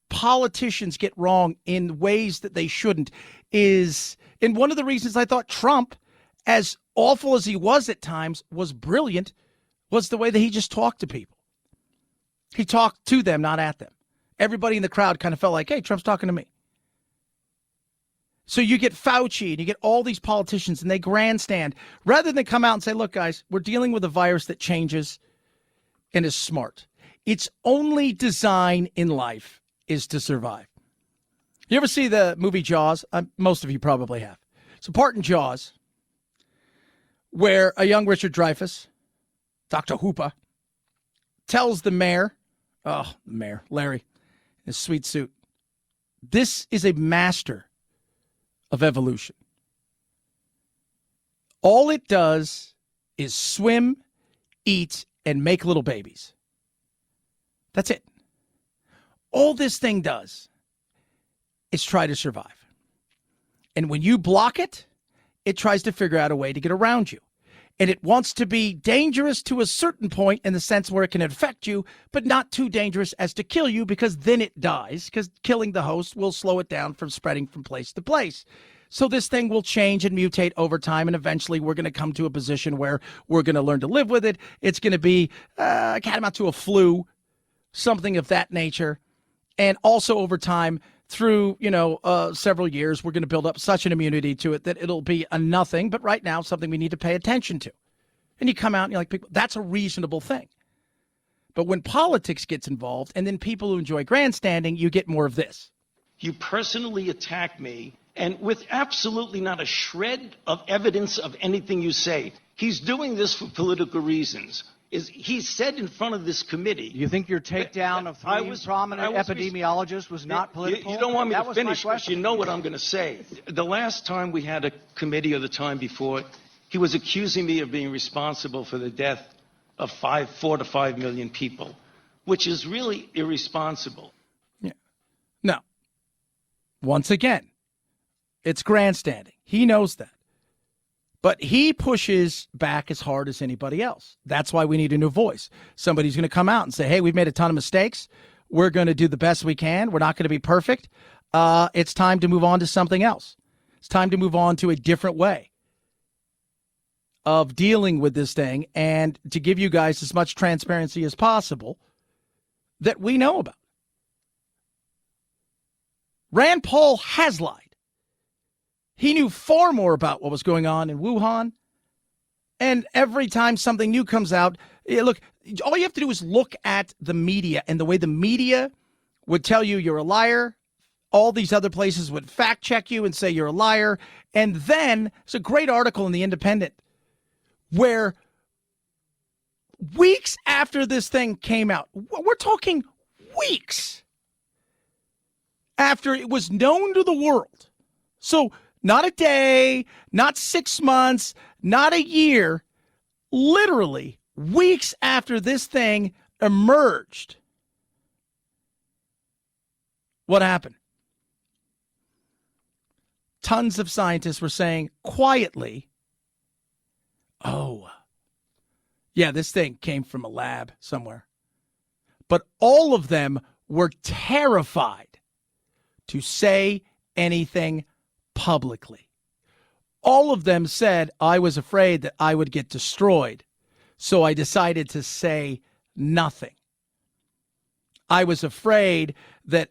politicians get wrong in ways that they shouldn't is, and one of the reasons I thought Trump, as awful as he was at times, was brilliant, was the way that he just talked to people. He talked to them, not at them. Everybody in the crowd kind of felt like, hey, Trump's talking to me. So you get Fauci and you get all these politicians and they grandstand rather than come out and say, look, guys, we're dealing with a virus that changes and is smart. Its only design in life is to survive. You ever see the movie Jaws? Most of you probably have. So part in Jaws where a young Richard Dreyfuss, Dr. Hooper, tells the mayor, Larry, in his sweet suit, this is a master of evolution. All it does is swim, eat, and make little babies. That's it. All this thing does is try to survive. And when you block it, it tries to figure out a way to get around you. And it wants to be dangerous to a certain point in the sense where it can infect you, but not too dangerous as to kill you, because then it dies, because killing the host will slow it down from spreading from place to place. So this thing will change and mutate over time, and eventually we're going to come to a position where we're going to learn to live with it. It's going to be catamount to a flu, something of that nature. And also over time, through, several years, we're going to build up such an immunity to it that it'll be a nothing, but right now something we need to pay attention to. And you come out and you're like, people, that's a reasonable thing. But when politics gets involved and then people who enjoy grandstanding, you get more of this. You personally attack me, and with absolutely not a shred of evidence of anything you say. He's doing this for political reasons. He said in front of this committee. You think your takedown of three prominent epidemiologists was not political? You don't want me to finish, but you know what I'm going to say. The last time we had a committee, or the time before, he was accusing me of being responsible for the death of 4 to 5 million people, which is really irresponsible. Yeah. No. Once again, it's grandstanding. He knows that. But he pushes back as hard as anybody else. That's why we need a new voice. Somebody's going to come out and say, hey, we've made a ton of mistakes. We're going to do the best we can. We're not going to be perfect. It's time to move on to something else. It's time to move on to a different way of dealing with this thing, and to give you guys as much transparency as possible that we know about. Rand Paul has lied. He knew far more about what was going on in Wuhan. And every time something new comes out, look, all you have to do is look at the media and the way the media would tell you you're a liar. All these other places would fact check you and say you're a liar. And then it's a great article in The Independent where weeks after this thing came out, we're talking weeks after it was known to the world. So not a day, not 6 months, not a year, literally weeks after this thing emerged. What happened? Tons of scientists were saying quietly, oh, yeah, this thing came from a lab somewhere. But all of them were terrified to say anything publicly. All of them said, I was afraid that I would get destroyed, so I decided to say nothing. I was afraid that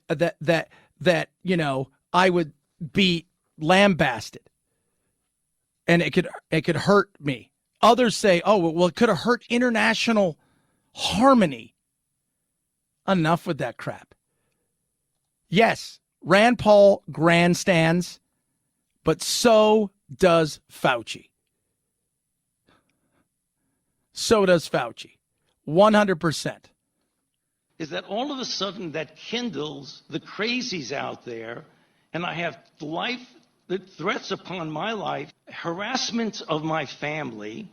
I would be lambasted and it could hurt me. Others say, oh, well, it could have hurt international harmony. Enough with that crap. Yes, Rand Paul grandstands, but so does Fauci. So does Fauci. 100%. Is that all of a sudden that kindles the crazies out there, and I have threats upon my life, harassment of my family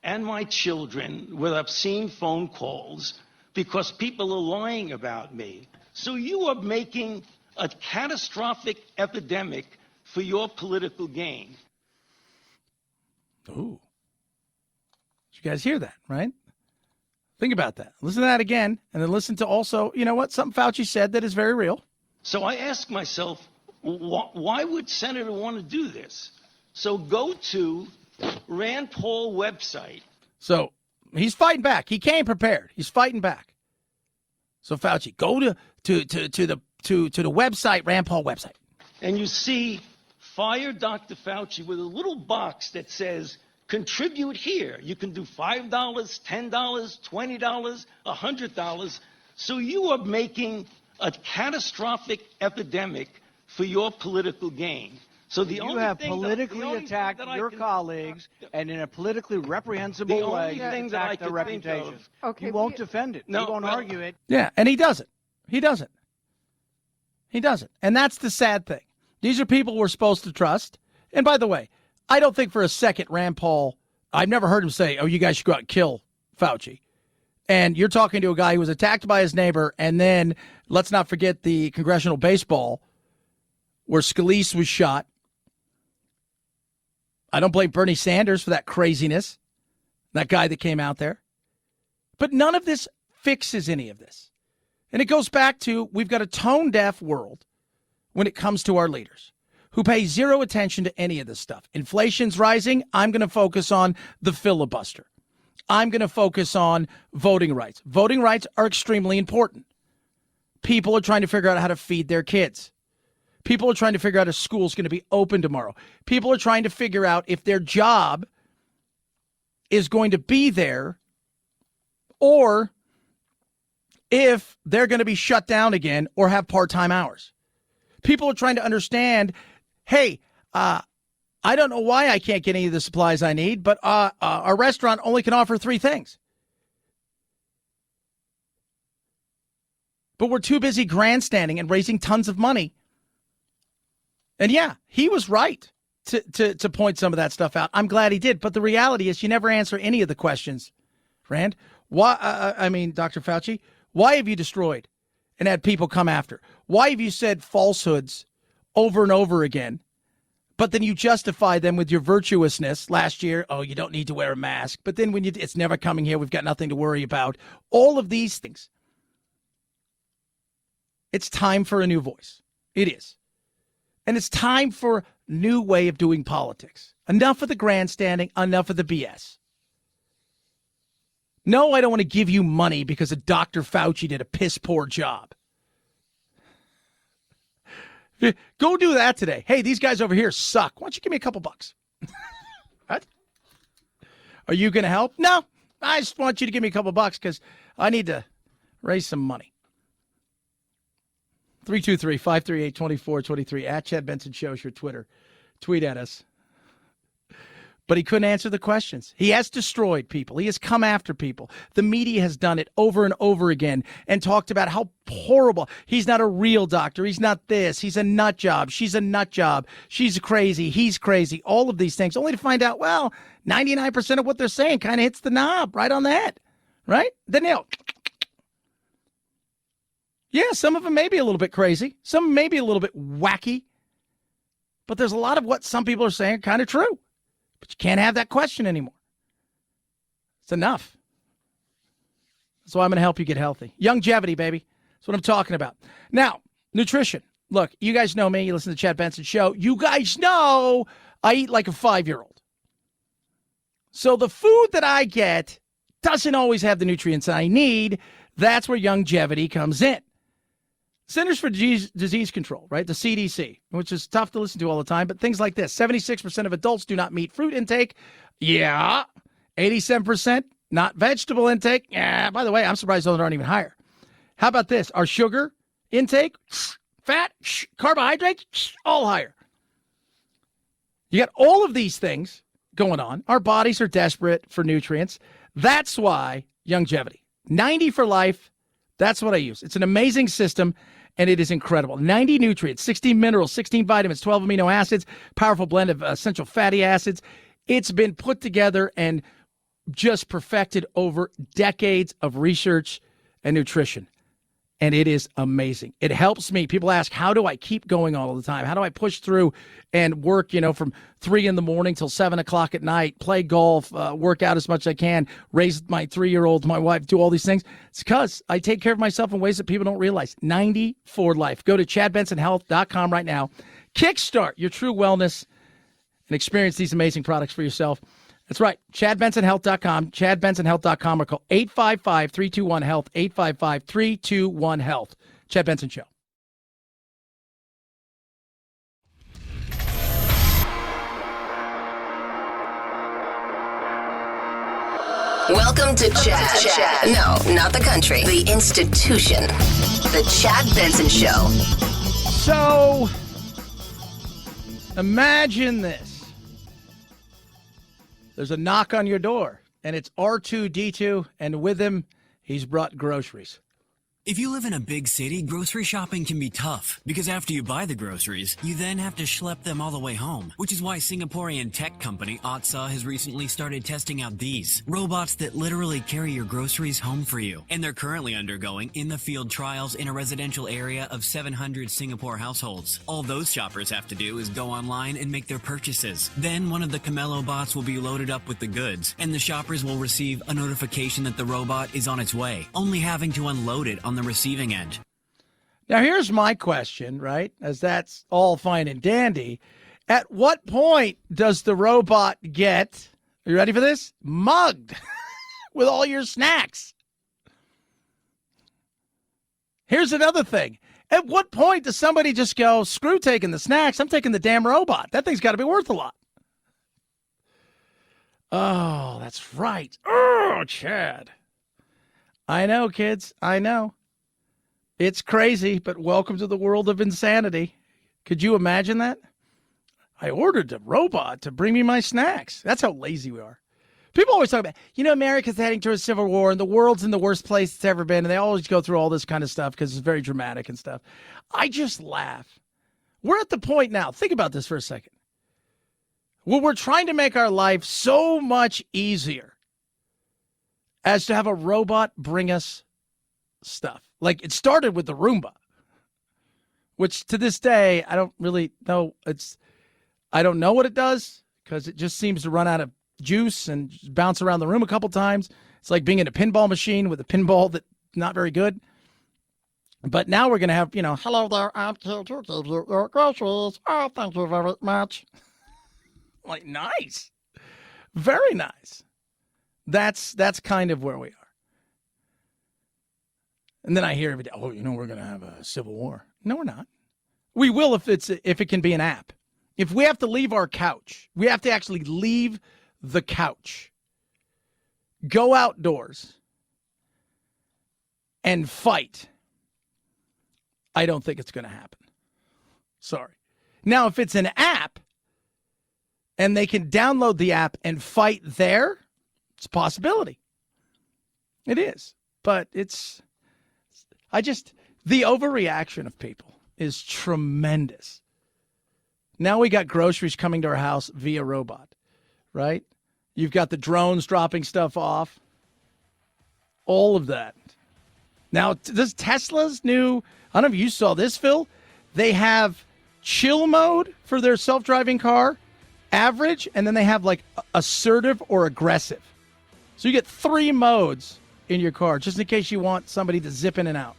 and my children with obscene phone calls because people are lying about me. So you are making a catastrophic epidemic for your political gain. Ooh. Did you guys hear that, right? Think about that. Listen to that again, and then listen to also, you know what, something Fauci said that is very real. So I ask myself, why would Senator want to do this? So go to Rand Paul website. So he's fighting back. He came prepared. He's fighting back. So Fauci, go to the website, Rand Paul website. And you see Fire Dr. Fauci with a little box that says, contribute here. You can do $5, $10, $20, $100. So you are making a catastrophic epidemic for your political gain. So you have politically attacked your colleagues and in a politically reprehensible way attacked their reputation. Okay, you won't defend it. You won't argue it. Yeah, and he doesn't. He doesn't. He doesn't. And that's the sad thing. These are people we're supposed to trust. And by the way, I don't think for a second Rand Paul, I've never heard him say, oh, you guys should go out and kill Fauci. And you're talking to a guy who was attacked by his neighbor, and then let's not forget the congressional baseball where Scalise was shot. I don't blame Bernie Sanders for that craziness, that guy that came out there. But none of this fixes any of this. And it goes back to we've got a tone-deaf world when it comes to our leaders who pay zero attention to any of this stuff. Inflation's rising. I'm going to focus on the filibuster. I'm going to focus on voting rights. Voting rights are extremely important. People are trying to figure out how to feed their kids. People are trying to figure out if school's going to be open tomorrow. People are trying to figure out if their job is going to be there or if they're going to be shut down again or have part-time hours. People are trying to understand, hey, I don't know why I can't get any of the supplies I need, but our restaurant only can offer 3 things. But we're too busy grandstanding and raising tons of money. And yeah, he was right to point some of that stuff out. I'm glad he did. But the reality is you never answer any of the questions, Rand. Why? Dr. Fauci, why have you destroyed and had people come after? Why have you said falsehoods over and over again? But then you justify them with your virtuousness last year. Oh, you don't need to wear a mask. But then when it's never coming here, we've got nothing to worry about. All of these things. It's time for a new voice. It is. And it's time for a new way of doing politics. Enough of the grandstanding, enough of the BS. No, I don't want to give you money because of Dr. Fauci did a piss poor job. Go do that today. Hey, these guys over here suck. Why don't you give me a couple bucks? What? Are you going to help? No, I just want you to give me a couple bucks because I need to raise some money. 323-538-2423 at Chad Benson Show is your Twitter. Tweet at us. But he couldn't answer the questions. He has destroyed people. He has come after people. The media has done it over and over again and talked about how horrible. He's not a real doctor. He's not this. He's a nut job. She's a nut job. She's crazy. He's crazy. All of these things, only to find out, well, 99% of what they're saying kind of hits the knob right on the head, right? The nail. Yeah, some of them may be a little bit crazy. Some may be a little bit wacky. But there's a lot of what some people are saying kind of true. But you can't have that question anymore. It's enough. That's why I'm going to help you get healthy. Longevity, baby. That's what I'm talking about. Now, nutrition. Look, you guys know me. You listen to the Chad Benson Show. You guys know I eat like a 5-year-old. So the food that I get doesn't always have the nutrients I need. That's where longevity comes in. Centers for Disease Control, right? The CDC, which is tough to listen to all the time, but things like this. 76% of adults do not meet fruit intake. Yeah. 87% not vegetable intake. Yeah. By the way, I'm surprised those aren't even higher. How about this? Our sugar intake, fat, carbohydrates, all higher. You got all of these things going on. Our bodies are desperate for nutrients. That's why longevity. 90 for life. That's what I use. It's an amazing system, and it is incredible. 90 nutrients, 16 minerals, 16 vitamins, 12 amino acids, powerful blend of essential fatty acids. It's been put together and just perfected over decades of research and nutrition, and it is amazing. It helps me. People ask, how do I keep going all the time? How do I push through and work, from 3 in the morning till 7 o'clock at night, play golf, work out as much as I can, raise my 3-year-old, my wife, do all these things? It's because I take care of myself in ways that people don't realize. 90 for life. Go to ChadBensonHealth.com right now. Kickstart your true wellness and experience these amazing products for yourself. That's right. ChadBensonHealth.com, ChadBensonHealth.com, or call 855-321-HEALTH, 855-321-HEALTH. Chad Benson Show. Welcome to Chad. No, not the country. The institution. The Chad Benson Show. So, imagine this. There's a knock on your door, and it's R2-D2, and with him, he's brought groceries. If you live in a big city, grocery shopping can be tough because after you buy the groceries, you then have to schlep them all the way home, which is why Singaporean tech company Otsa has recently started testing out these robots that literally carry your groceries home for you. And they're currently undergoing in-the-field trials in a residential area of 700 Singapore households. All those shoppers have to do is go online and make their purchases. Then one of the Camelo bots will be loaded up with the goods, and the shoppers will receive a notification that the robot is on its way, only having to unload it on the receiving end. Now, here's my question, right? As that's all fine and dandy. At what point does the robot get, are you ready for this? Mugged with all your snacks. Here's another thing. At what point does somebody just go, screw taking the snacks, I'm taking the damn robot. That thing's got to be worth a lot. Oh, that's right. Oh, Chad. I know, kids. I know. It's crazy, but welcome to the world of insanity. Could you imagine that? I ordered a robot to bring me my snacks. That's how lazy we are. People always talk about, America's heading to a civil war and the world's in the worst place it's ever been. And they always go through all this kind of stuff because it's very dramatic and stuff. I just laugh. We're at the point now. Think about this for a second. Well, we're trying to make our life so much easier as to have a robot bring us stuff. Like, it started with the Roomba, which to this day, I don't really know. I don't know what it does because it just seems to run out of juice and bounce around the room a couple times. It's like being in a pinball machine with a pinball that's not very good. But now we're going to have, hello there, I'm here to give you your groceries. Oh, thank you very much. Like, nice. Very nice. That's kind of where we are. And then I hear every day, we're going to have a civil war. No, we're not. We will if it can be an app. If we have to leave our couch, we have to actually leave the couch, go outdoors, and fight. I don't think it's going to happen. Sorry. Now, if it's an app, and they can download the app and fight there, it's a possibility. It is. But the overreaction of people is tremendous. Now we got groceries coming to our house via robot, right? You've got the drones dropping stuff off. All of that. Now, does Tesla's new, I don't know if you saw this, Phil, they have chill mode for their self-driving car, average, and then they have like assertive or aggressive. So you get 3 modes in your car, just in case you want somebody to zip in and out.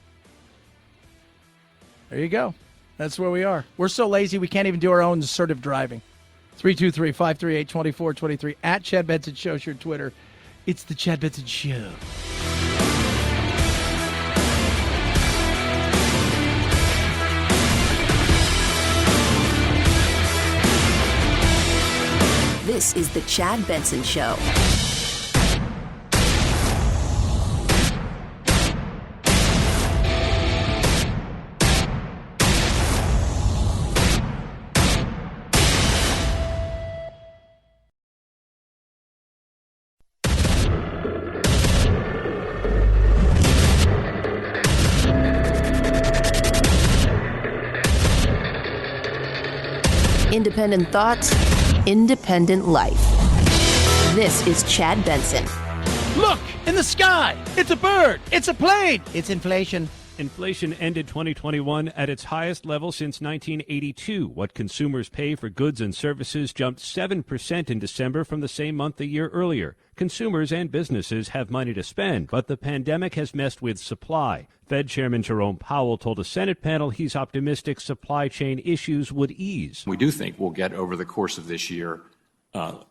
There you go. That's where we are. We're so lazy we can't even do our own assertive driving. 323-538-2423 at Chad Benson Show, your Twitter. It's the Chad Benson Show. This is the Chad Benson Show. Independent thoughts, independent life. This is Chad Benson. Look, in the sky. It's a bird. It's a plane. It's inflation. Inflation ended 2021 at its highest level since 1982. What consumers pay for goods and services jumped 7% in December from the same month a year earlier. Consumers and businesses have money to spend, but the pandemic has messed with supply. Fed Chairman Jerome Powell told a Senate panel he's optimistic supply chain issues would ease. We do think we'll get, over the course of this year,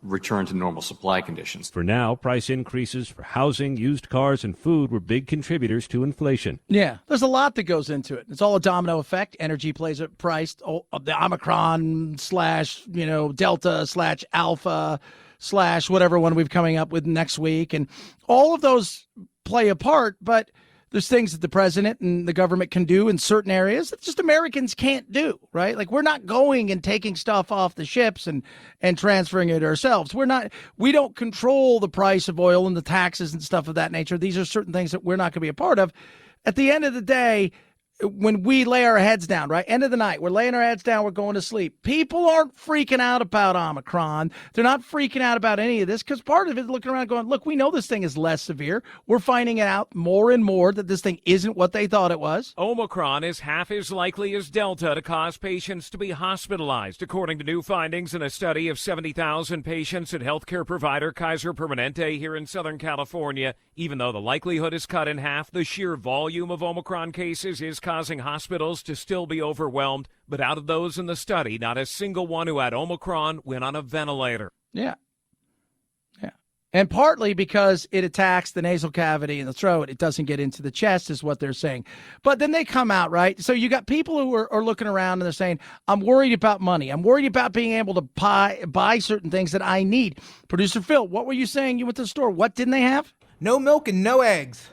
return to normal supply conditions. For now, price increases for housing, used cars, and food were big contributors to inflation. Yeah, there's a lot that goes into it. It's all a domino effect. Energy plays a price. The Omicron / Delta / Alpha / whatever one we're coming up with next week. And all of those play a part, but there's things that the president and the government can do in certain areas that just Americans can't do, right? Like, we're not going and taking stuff off the ships and transferring it ourselves. We don't control the price of oil and the taxes and stuff of that nature. These are certain things that we're not going to be a part of. At the end of the day, when we lay our heads down, right? End of the night, we're laying our heads down, we're going to sleep. People aren't freaking out about Omicron. They're not freaking out about any of this because part of it is looking around going, look, we know this thing is less severe. We're finding it out more and more that this thing isn't what they thought it was. Omicron is half as likely as Delta to cause patients to be hospitalized, according to new findings in a study of 70,000 patients at healthcare provider Kaiser Permanente here in Southern California. Even though the likelihood is cut in half, the sheer volume of Omicron cases is causing hospitals to still be overwhelmed. But out of those in the study, not a single one who had Omicron went on a ventilator. Yeah. And partly because it attacks the nasal cavity and the throat. It doesn't get into the chest is what they're saying. But then they come out, right? So you got people who are looking around and they're saying, I'm worried about money. I'm worried about being able to buy certain things that I need. Producer Phil, what were you saying? You went to the store. What didn't they have? No milk and no eggs.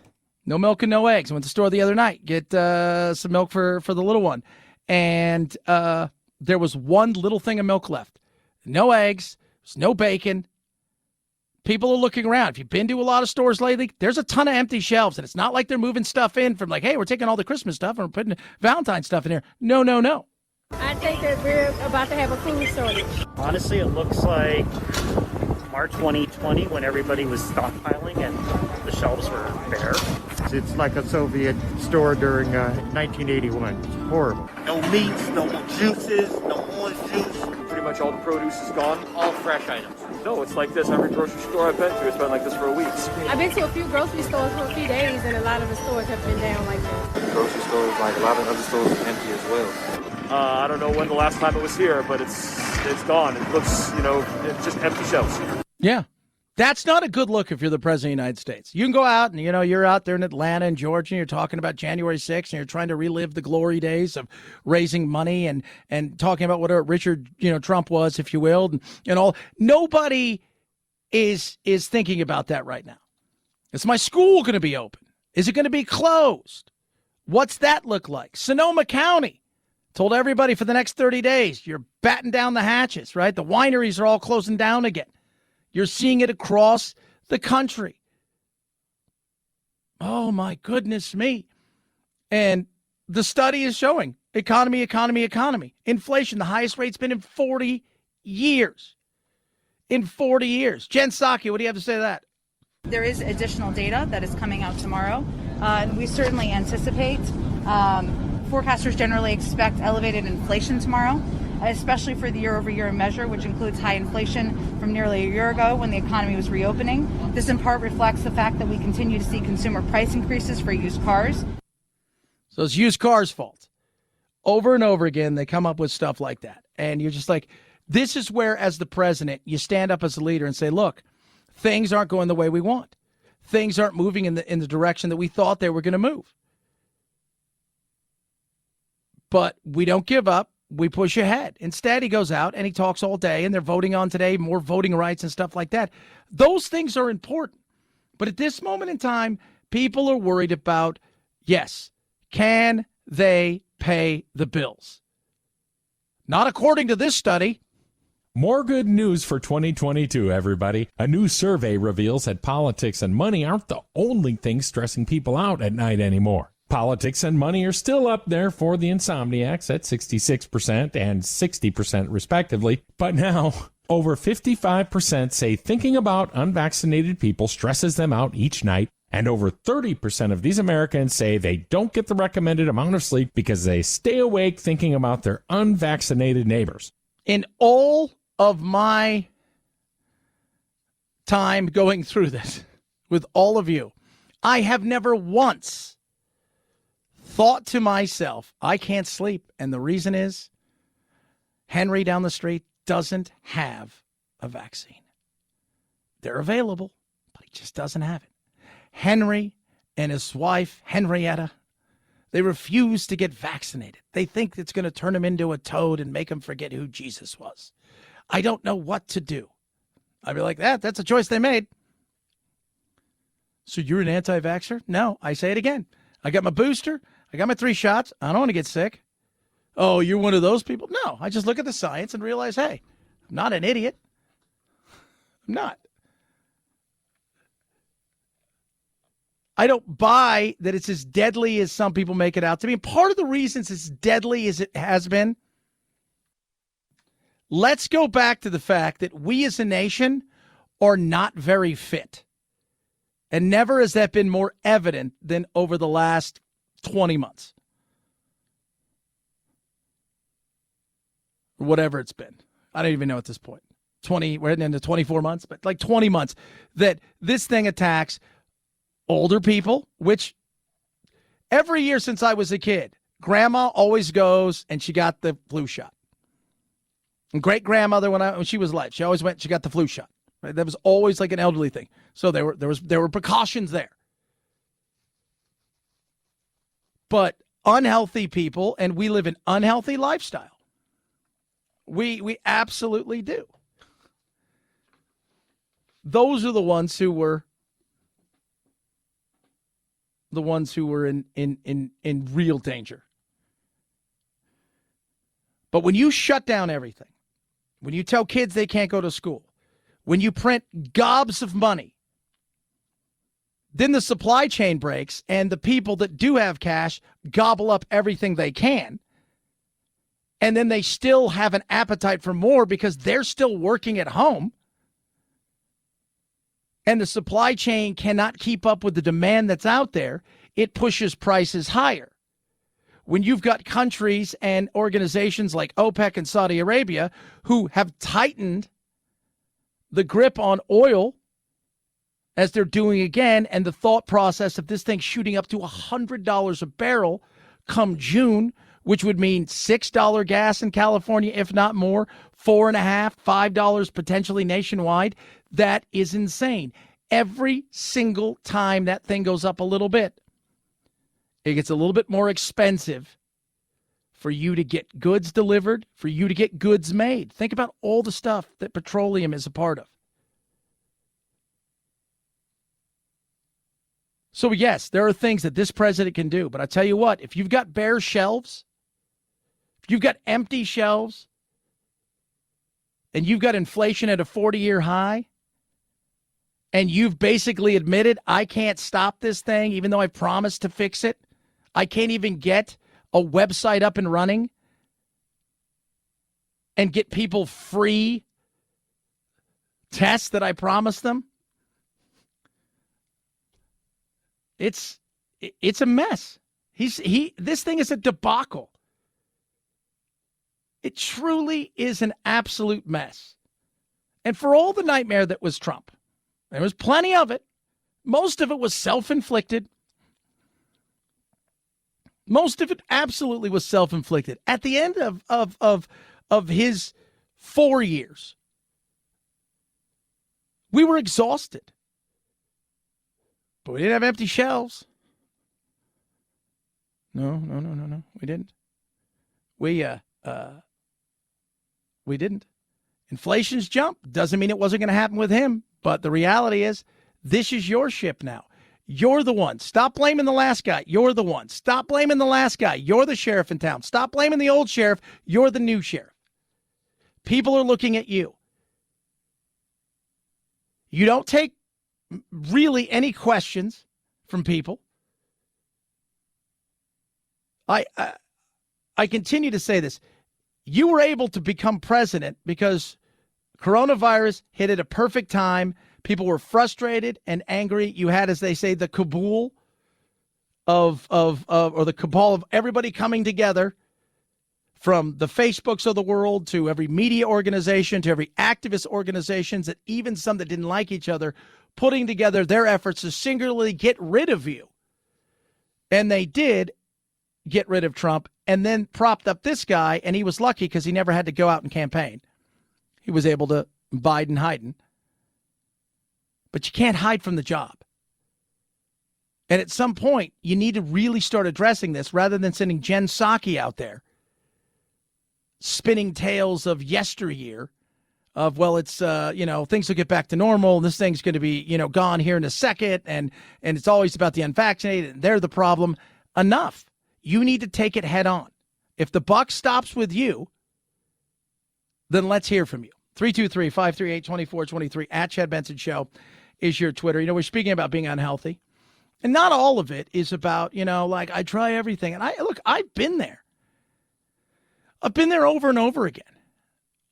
No milk and no eggs. I went to the store the other night. Get some milk for the little one. And there was one little thing of milk left. No eggs. There's no bacon. People are looking around. If you've been to a lot of stores lately, there's a ton of empty shelves. And it's not like they're moving stuff in from like, hey, we're taking all the Christmas stuff and we're putting Valentine's stuff in here. No. I think that we're about to have a food shortage. Honestly, it looks like March 2020 when everybody was stockpiling and the shelves were bare. It's like a Soviet store during 1981. It's horrible. No meats, no juices, no orange juice. Pretty much all the produce is gone. All fresh items. No, it's like this. Every grocery store I've been to, it's been like this for a week. I've been to a few grocery stores for a few days, and a lot of the stores have been down like this. The grocery stores, like a lot of other stores, are empty as well. I don't know when the last time it was here, but it's gone. It looks, it's just empty shelves. Yeah. That's not a good look if you're the president of the United States. You can go out and, you're out there in Atlanta and Georgia and you're talking about January 6th and you're trying to relive the glory days of raising money and talking about what Richard, Trump was, if you will, and all. Nobody is thinking about that right now. Is my school going to be open? Is it going to be closed? What's that look like? Sonoma County told everybody for the next 30 days, you're batting down the hatches, right? The wineries are all closing down again. You're seeing it across the country. Oh, my goodness me. And the study is showing economy. Inflation, the highest rate's been in 40 years. Jen Psaki, what do you have to say to that? There is additional data that is coming out tomorrow. And we certainly anticipate, forecasters generally expect elevated inflation tomorrow, especially for the year-over-year measure, which includes high inflation from nearly a year ago when the economy was reopening. This in part reflects the fact that we continue to see consumer price increases for used cars. So it's used cars' fault. Over and over again, they come up with stuff like that. And you're just like, this is where, as the president, you stand up as a leader and say, look, things aren't going the way we want. Things aren't moving in the direction that we thought they were going to move. But we don't give up. We push ahead. Instead, he goes out and he talks all day, and they're voting on today more voting rights and stuff like that. Those things are important. But at this moment in time, people are worried about, yes, can they pay the bills? Not according to this study. More good news for 2022, everybody. A new survey reveals that politics and money aren't the only things stressing people out at night anymore. Politics and money are still up there for the insomniacs at 66% and 60% respectively. But now, over 55% say thinking about unvaccinated people stresses them out each night. And over 30% of these Americans say they don't get the recommended amount of sleep because they stay awake thinking about their unvaccinated neighbors. In all of my time going through this with all of you, I have never once thought to myself, I can't sleep. And the reason is Henry down the street doesn't have a vaccine. They're available, but he just doesn't have it. Henry and his wife, Henrietta, they refuse to get vaccinated. They think it's going to turn him into a toad and make him forget who Jesus was. I don't know what to do. I'd be like, that's a choice they made. So you're an anti-vaxxer? No, I say it again. I got my booster. I got my 3 shots. I don't want to get sick. Oh, you're one of those people? No, I just look at the science and realize, hey, I'm not an idiot. I'm not. I don't buy that it's as deadly as some people make it out to be. And part of the reasons it's deadly as it has been, let's go back to the fact that we as a nation are not very fit. And never has that been more evident than over the last 20 months. Or whatever it's been. I don't even know at this point. We're heading into 24 months, but like 20 months that this thing attacks older people, which every year since I was a kid, grandma always goes and she got the flu shot. And great grandmother, when she was alive, she always went, she got the flu shot. Right? That was always like an elderly thing. So there were precautions there. But unhealthy people, and we live an unhealthy lifestyle. We absolutely do. Those are the ones who were in real danger. But when you shut down everything, when you tell kids they can't go to school, when you print gobs of money, then the supply chain breaks and the people that do have cash gobble up everything they can. And then they still have an appetite for more because they're still working at home. And the supply chain cannot keep up with the demand that's out there. It pushes prices higher. When you've got countries and organizations like OPEC and Saudi Arabia who have tightened the grip on oil, as they're doing again, and the thought process of this thing shooting up to $100 a barrel come June, which would mean $6 gas in California, if not more, $4.50, $5 potentially nationwide. That is insane. Every single time that thing goes up a little bit, it gets a little bit more expensive for you to get goods delivered, for you to get goods made. Think about all the stuff that petroleum is a part of. So, yes, there are things that this president can do. But I tell you what, if you've got bare shelves, if you've got empty shelves, and you've got inflation at a 40-year high, and you've basically admitted, I can't stop this thing, even though I promised to fix it. I can't even get a website up and running and get people free tests that I promised them. It's a mess. This thing is a debacle. It truly is an absolute mess. And for all the nightmare that was Trump, there was plenty of it. Most of it was self-inflicted. Most of it absolutely was self-inflicted. At the end of his 4 years, we were exhausted. But we didn't have empty shelves. No. We didn't. We didn't. Inflation's jumped. Doesn't mean it wasn't going to happen with him. But the reality is, this is your ship now. You're the one. Stop blaming the last guy. You're the one. Stop blaming the last guy. You're the sheriff in town. Stop blaming the old sheriff. You're the new sheriff. People are looking at you. You don't take really any questions from people. I continue to say this. You were able to become president because coronavirus hit at a perfect time. People were frustrated and angry. You had, as they say, the cabal or the cabal of everybody coming together, from the Facebooks of the world to every media organization to every activist organizations, and even some that didn't like each other, putting together their efforts to singularly get rid of you. And they did get rid of Trump, and then propped up this guy, and he was lucky because he never had to go out and campaign. He was able to Biden hiding. But you can't hide from the job. And at some point, you need to really start addressing this rather than sending Jen Psaki out there spinning tales of yesteryear of, well, it's, things will get back to normal, and this thing's going to be, gone here in a second, and it's always about the unvaccinated, and they're the problem. Enough. You need to take it head on. If the buck stops with you, then let's hear from you. 323-538-2423 at Chad Benson Show is your Twitter. We're speaking about being unhealthy. And not all of it is about, like I try everything. And I've been there. I've been there over and over again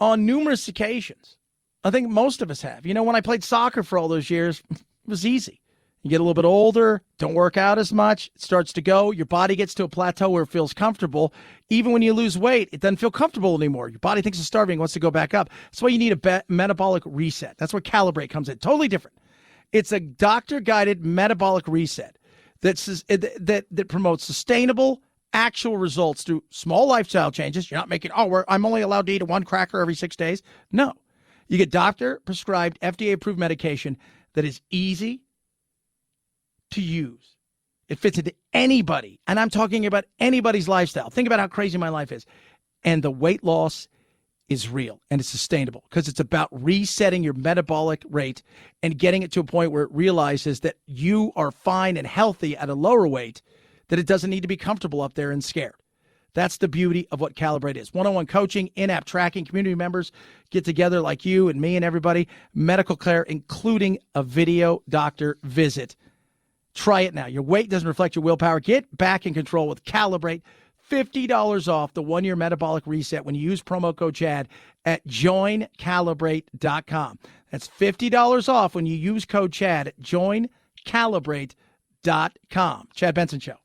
on numerous occasions. I think most of us have. When I played soccer for all those years, it was easy. You get a little bit older, don't work out as much, it starts to go. Your body gets to a plateau where it feels comfortable. Even when you lose weight, it doesn't feel comfortable anymore. Your body thinks it's starving, wants to go back up. That's why you need a metabolic reset. That's where Calibrate comes in. Totally different. It's a doctor-guided metabolic reset that promotes sustainable, actual results through small lifestyle changes. You're not making, I'm only allowed to eat one cracker every 6 days. No. You get doctor-prescribed, FDA-approved medication that is easy to use. It fits into anybody, and I'm talking about anybody's lifestyle. Think about how crazy my life is. And the weight loss is real, and it's sustainable because it's about resetting your metabolic rate and getting it to a point where it realizes that you are fine and healthy at a lower weight, that it doesn't need to be comfortable up there and scared. That's the beauty of what Calibrate is. One-on-one coaching, in-app tracking, community members get together like you and me and everybody, medical care, including a video doctor visit. Try it now. Your weight doesn't reflect your willpower. Get back in control with Calibrate. $50 off the one-year metabolic reset when you use promo code CHAD at joincalibrate.com. That's $50 off when you use code CHAD at joincalibrate.com. Chad Benson Show.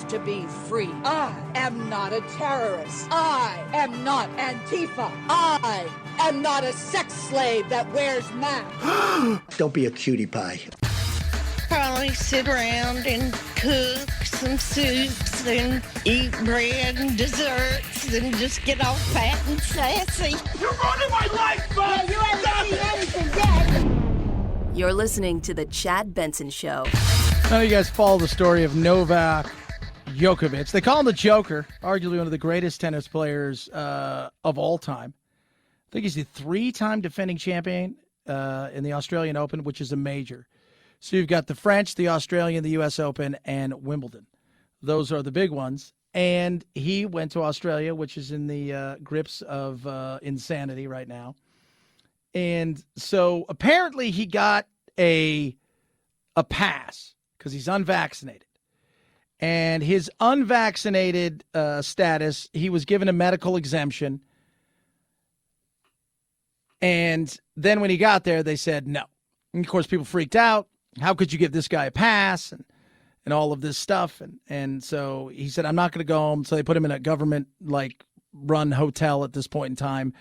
To be free. I am not a terrorist. I am not Antifa. I am not a sex slave that wears masks. Don't be a cutie pie. Probably sit around and cook some soups and eat bread and desserts and just get all fat and sassy. You're ruining my life, man! Yeah, you haven't seen anything yet. You're listening to The Chad Benson Show. I know you guys follow the story of Novak Djokovic. They call him the Joker, arguably one of the greatest tennis players of all time. I think he's the 3-time defending champion in the Australian Open, which is a major. So you've got the French, the Australian, the U.S. Open, and Wimbledon. Those are the big ones. And he went to Australia, which is in the grips of insanity right now. And so apparently he got a pass because he's unvaccinated. And his unvaccinated status, he was given a medical exemption. And then when he got there, they said no. And of course, people freaked out. How could you give this guy a pass and all of this stuff? And so he said, I'm not going to go home. So they put him in a government-run hotel at this point in time.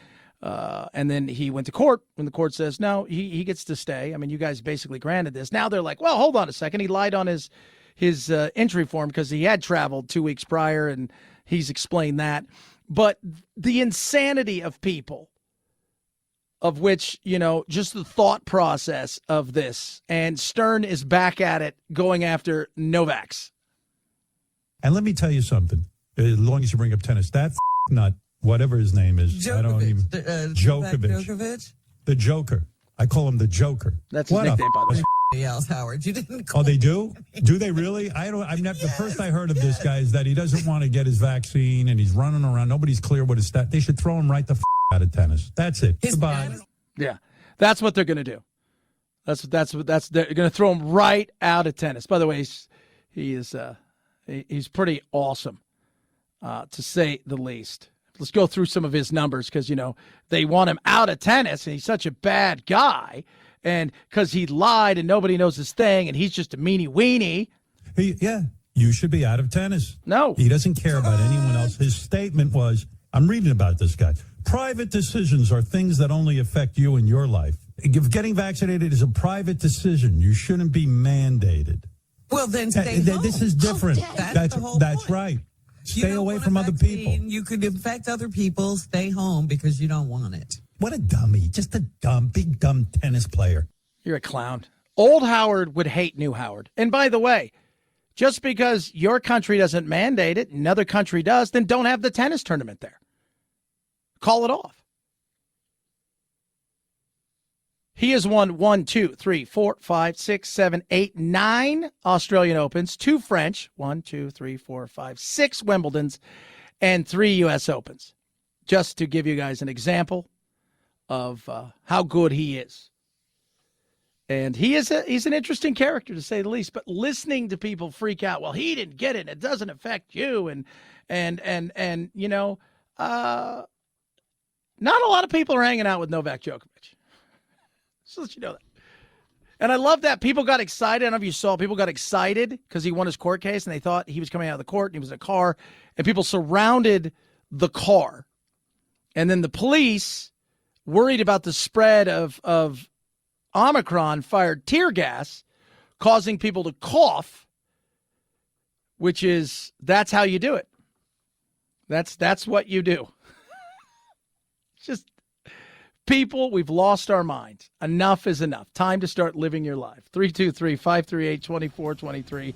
And then he went to court when the court says, no, he gets to stay. I mean, you guys basically granted this. Now they're like, well, hold on a second. He lied on his entry form because he had traveled 2 weeks prior, and he's explained that. But the insanity of people, of which, just the thought process of this, and Stern is back at it going after Novaks. And let me tell you something, as long as you bring up tennis, that nut, whatever his name is, Djokovic. I don't even, Djokovic. The Joker. I call him the Joker. That's his nickname, by the way. Else, Howard. You didn't call they do? Do they really? I'm not. The first I heard of this guy is that he doesn't want to get his vaccine and he's running around. Nobody's clear what his stat. They should throw him right the out of tennis. That's it. Goodbye. Yeah, that's what they're going to do. That's they're going to throw him right out of tennis. By the way, he's pretty awesome, to say the least. Let's go through some of his numbers because they want him out of tennis and he's such a bad guy. And because he lied and nobody knows his thing and he's just a meanie weenie. You should be out of tennis. No. He doesn't care about anyone else. His statement was, I'm reading about this guy. Private decisions are things that only affect you and your life. Getting vaccinated is a private decision. You shouldn't be mandated. Well, then stay home. This is different. That's right. Stay away from other people. You could infect other people. Stay home because you don't want it. What a dummy. Just a big dumb tennis player. You're a clown. Old Howard would hate new Howard. And by the way, just because your country doesn't mandate it, another country does, then don't have the tennis tournament there. Call it off. He has won 1, 2, 3, 4, 5, 6, 7, 8, 9 Australian Opens, 2 French, 1, 2, 3, 4, 5, 6 Wimbledons, and 3 U.S. Opens. Just to give you guys an example of how good he is. And he's an interesting character, to say the least. But listening to people freak out, well, he didn't get it. It doesn't affect you. And you know, not a lot of people are hanging out with Novak Djokovic. Just let you know that. And I love that people got excited. I don't know if you saw, people got excited because he won his court case and they thought he was coming out of the court and he was in a car. And people surrounded the car. And then the police, worried about the spread of Omicron, fired tear gas, causing people to cough, that's how you do it. That's what you do. Just people, we've lost our minds. Enough is enough. Time to start living your life. 323-538-2423.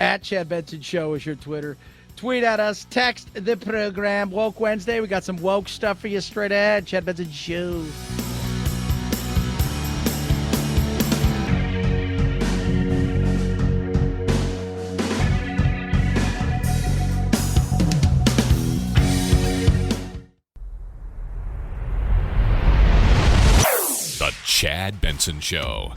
At Chad Benson Show is your Twitter. Tweet at us. Text the program. Woke Wednesday. We got some woke stuff for you straight ahead. Chad Benson Show. The Chad Benson Show.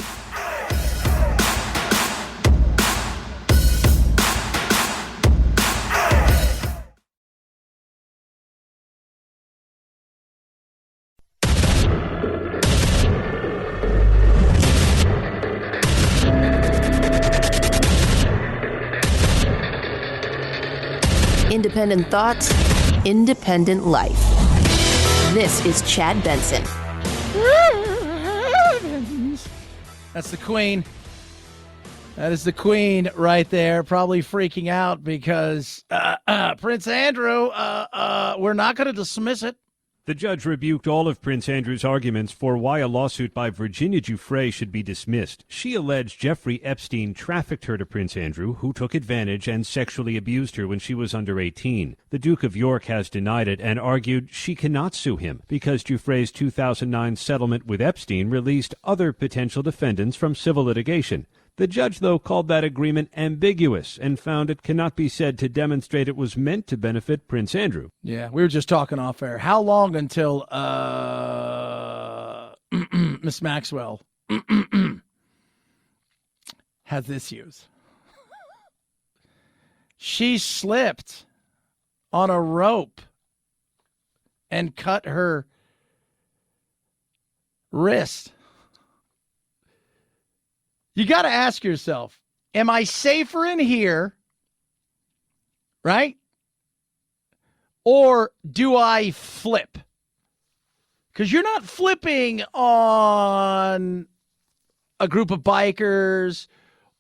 Independent thoughts, independent life. This is Chad Benson. That's the Queen. That is the Queen right there, probably freaking out because Prince Andrew, we're not going to dismiss it. The judge rebuked all of Prince Andrew's arguments for why a lawsuit by Virginia Giuffre should be dismissed. She alleged Jeffrey Epstein trafficked her to Prince Andrew, who took advantage and sexually abused her when she was under 18. The Duke of York has denied it and argued she cannot sue him because Giuffre's 2009 settlement with Epstein released other potential defendants from civil litigation. The judge, though, called that agreement ambiguous and found it cannot be said to demonstrate it was meant to benefit Prince Andrew. Yeah, we were just talking off air. How long until Miss Maxwell has issues? She slipped on a rope and cut her wrist. You got to ask yourself, am I safer in here, right? Or do I flip? Because you're not flipping on a group of bikers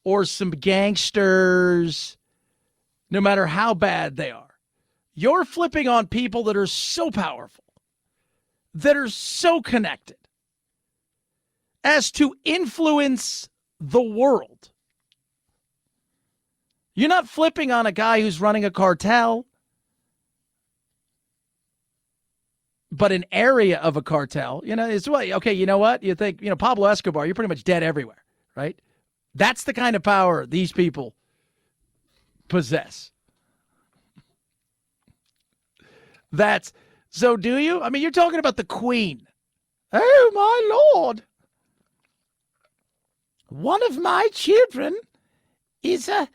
or some gangsters, no matter how bad they are. You're flipping on people that are so powerful, that are so connected, as to influence the world. You're not flipping on a guy who's running a cartel, but an area of a cartel. You know, it's what, okay, you know what? You think, you know, Pablo Escobar, you're pretty much dead everywhere, right? That's the kind of power these people possess. So do you? I mean, you're talking about the Queen. Oh, my Lord. One of my children is a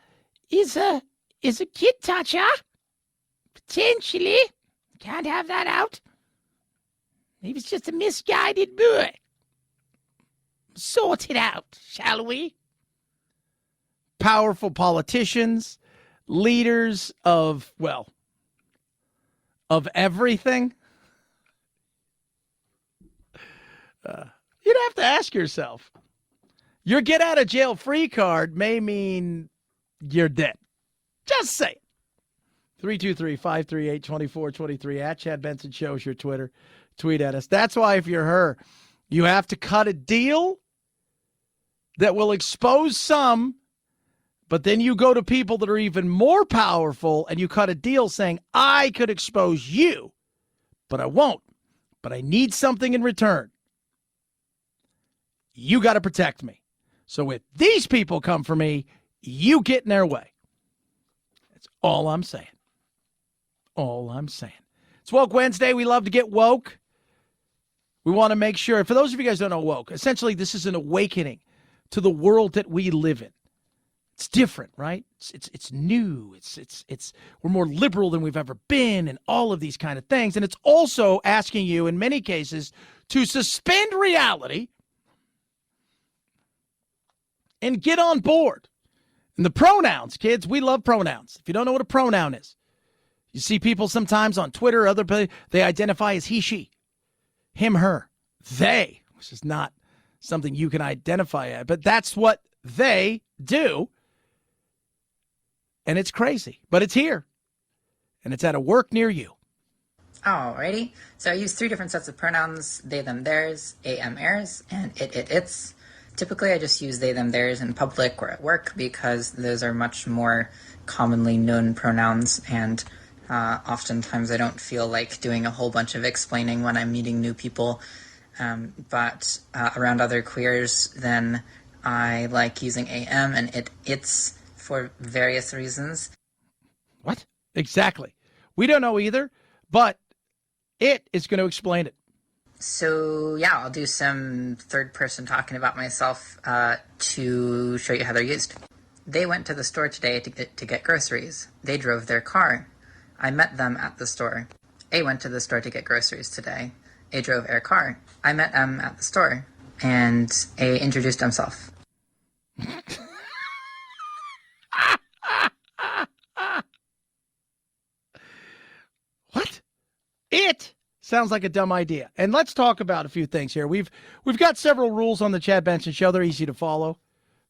kid toucher. Potentially. Can't have that out. Maybe it's just a misguided boy. Sort it out, shall we? Powerful politicians, leaders of everything. You'd have to ask yourself. Your get out of jail free card may mean you're dead. Just say it. 323-538-2423 at Chad Benson Show is your Twitter. Tweet at us. That's why if you're her, you have to cut a deal that will expose some, but then you go to people that are even more powerful and you cut a deal saying, I could expose you, but I won't. But I need something in return. you got to protect me. So if these people come for me, you get in their way. That's all I'm saying. All I'm saying. It's Woke Wednesday. We love to get woke. We want to make sure, for those of you guys who don't know woke, essentially this is an awakening to the world that we live in. It's different, right? It's new. It's we're more liberal than we've ever been, and all of these kind of things. And it's also asking you, in many cases, to suspend reality and get on board. And the pronouns, kids, we love pronouns. If you don't know what a pronoun is, you see people sometimes on Twitter, other places, they identify as he, she, him, her, they, which is not something you can identify at, but that's what they do. And it's crazy, but it's here. And it's at a work near you. Alrighty. So I use 3 different sets of pronouns: they, them, theirs, am, airs, and its. Typically, I just use they, them, theirs in public or at work because those are much more commonly known pronouns, and oftentimes I don't feel like doing a whole bunch of explaining when I'm meeting new people. But around other queers, then I like using am and its for various reasons. What? Exactly. We don't know either, but it is going to explain it. So, yeah, I'll do some third person talking about myself to show you how they're used. They went to the store today to get groceries. They drove their car. I met them at the store. A went to the store to get groceries today. A drove their car. I met M at the store. And A introduced himself. What? It sounds like a dumb idea. And let's talk about a few things here. We've got several rules on the Chad Benson Show. They're easy to follow,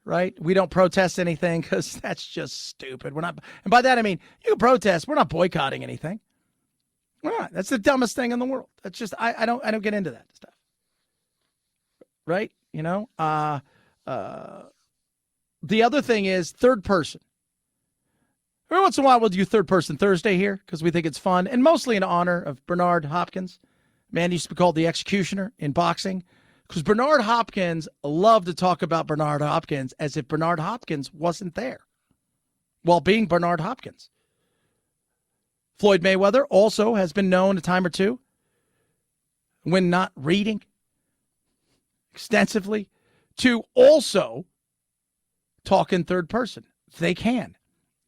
right? We don't protest anything because that's just stupid. We're not, and by that I mean you can protest. We're not boycotting anything. We're not. That's the dumbest thing in the world. That's just I don't get into that stuff. Right? You know? The other thing is third person. Every once in a while, we'll do Third Person Thursday here because we think it's fun, and mostly in honor of Bernard Hopkins. Man used to be called the executioner in boxing because Bernard Hopkins loved to talk about Bernard Hopkins as if Bernard Hopkins wasn't there while being Bernard Hopkins. Floyd Mayweather also has been known a time or two, when not reading extensively, to also talk in third person. They can.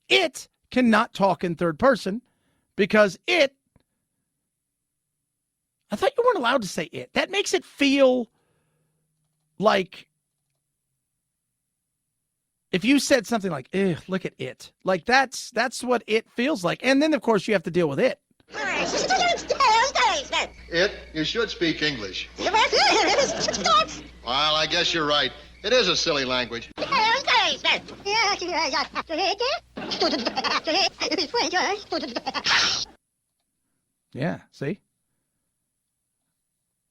It cannot talk in third person because I thought you weren't allowed to say it. That makes it feel like if you said something like, look at it. Like that's what it feels like. And then, of course, you have to deal with it. It? You should speak English. Well, I guess you're right. It is a silly language. Yeah, see?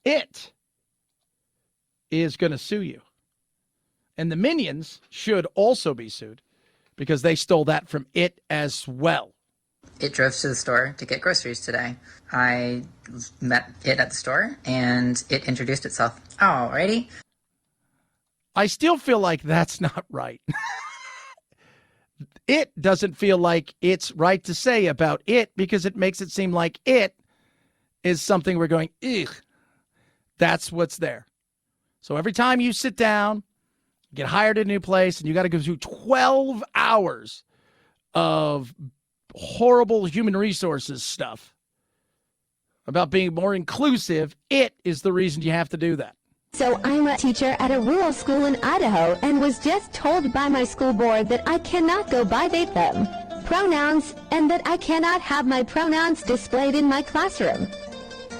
It is going to sue you. And the minions should also be sued because they stole that from it as well. It drove to the store to get groceries today. I met it at the store, and it introduced itself. Alrighty. I still feel like that's not right. It doesn't feel like it's right to say about it because it makes it seem like it is something we're going, ugh. That's what's there. So every time you sit down, get hired at a new place, and you got to go through 12 hours of horrible human resources stuff about being more inclusive, it is the reason you have to do that. So I'm a teacher at a rural school in Idaho and was just told by my school board that I cannot go by they, them pronouns and that I cannot have my pronouns displayed in my classroom.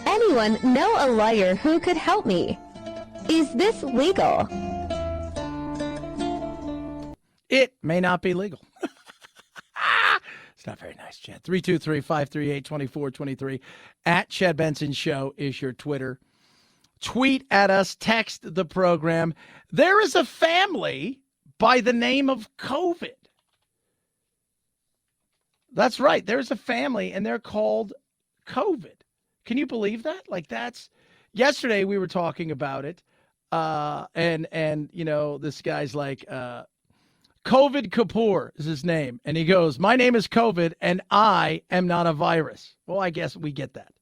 Anyone know a lawyer who could help me? Is this legal? It may not be legal. It's not very nice, Chad. 323-538-2423. At Chad Benson Show is your Twitter. Tweet at us, text the program. There is a family by the name of COVID. That's right. There's a family, and they're called COVID. Can you believe that? Like, that's... Yesterday, we were talking about it. And this guy's like, COVID Kapoor is his name. And he goes, my name is COVID and I am not a virus. Well, I guess we get that.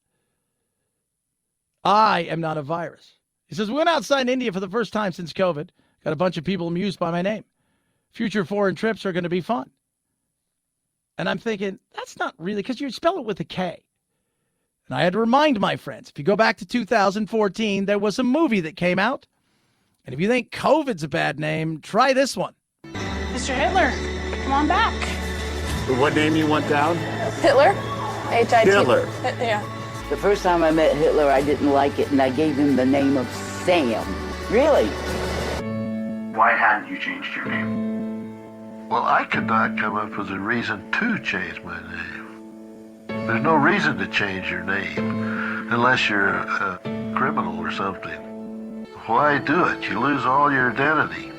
I am not a virus. He says, we went outside in India for the first time since COVID. Got a bunch of people amused by my name. Future foreign trips are going to be fun. And I'm thinking, that's not really, because you spell it with a K. And I had to remind my friends, if you go back to 2014, there was a movie that came out. And if you think COVID's a bad name, try this one. Mr. Hitler, come on back. What name you want down? Hitler? H-I-T. Hitler. Yeah. The first time I met Hitler, I didn't like it, and I gave him the name of Sam. Really? Why hadn't you changed your name? Well, I could not come up with a reason to change my name. There's no reason to change your name unless you're a criminal or something. Why do it? You lose all your identity.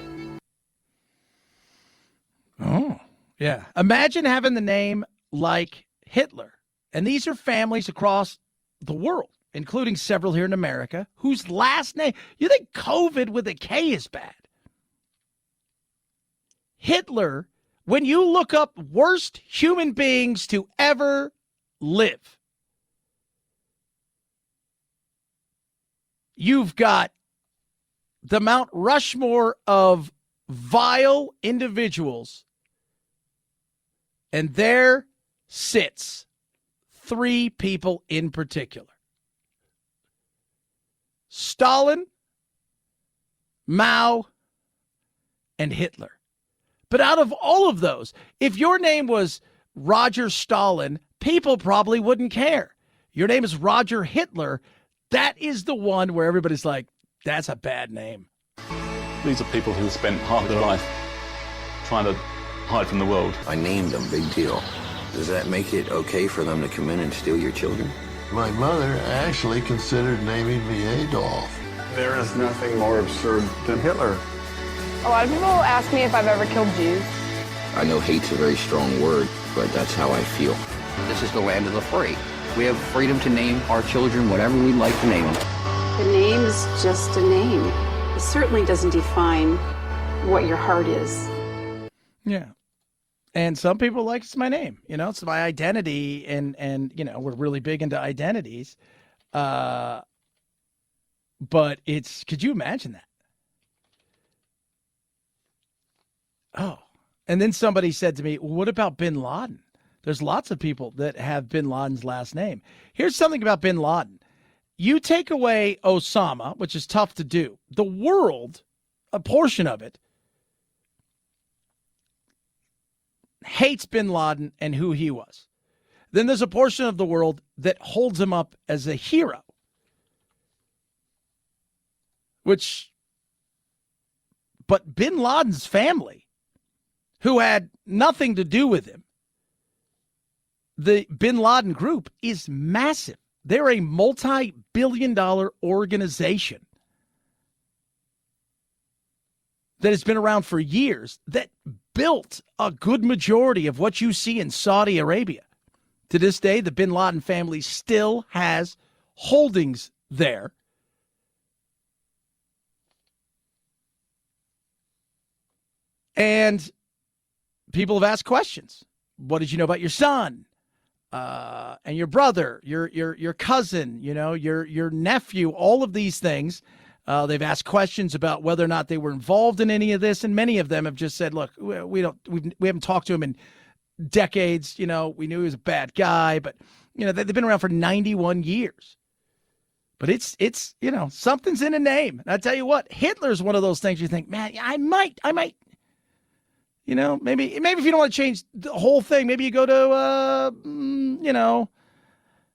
Oh, yeah. Imagine having the name like Hitler. And these are families across the world, including several here in America, whose last name, you think COVID with a K is bad. Hitler, when you look up worst human beings to ever live, you've got the Mount Rushmore of vile individuals, and there sits three people in particular: Stalin, Mao, and Hitler. But out of all of those, if your name was Roger Stalin, people probably wouldn't care. Your name is Roger Hitler. That is the one where everybody's like, that's a bad name. These are people who spent half their life trying to hide from the world. I named them, big deal. Does that make it okay for them to come in and steal your children? My mother actually considered naming me Adolf. There is nothing more absurd than Hitler. A lot of people ask me if I've ever killed Jews. I know hate's a very strong word, but that's how I feel. This is the land of the free. We have freedom to name our children whatever we'd like to name them. The name's just a name. It certainly doesn't define what your heart is. Yeah. And some people like it's my name. It's my identity, and we're really big into identities. But could you imagine that? Oh, and then somebody said to me, well, what about bin Laden? There's lots of people that have bin Laden's last name. Here's something about bin Laden. You take away Osama, which is tough to do. The world, a portion of it, hates bin Laden and who he was. Then there's a portion of the world that holds him up as a hero, but bin Laden's family, who had nothing to do with him, the bin Laden group is massive. They're a multi-billion-dollar organization that has been around for years, that built a good majority of what you see in Saudi Arabia. To this day, the bin Laden family still has holdings there. And people have asked questions. What did you know about your son? And your brother, your cousin, your nephew, all of these things. They've asked questions about whether or not they were involved in any of this, and many of them have just said, "Look, we haven't talked to him in decades. We knew he was a bad guy, but they've been around for 91 years. But it's something's in a name. And I tell you what, Hitler's one of those things you think, man, I might." Maybe if you don't want to change the whole thing, maybe you go to,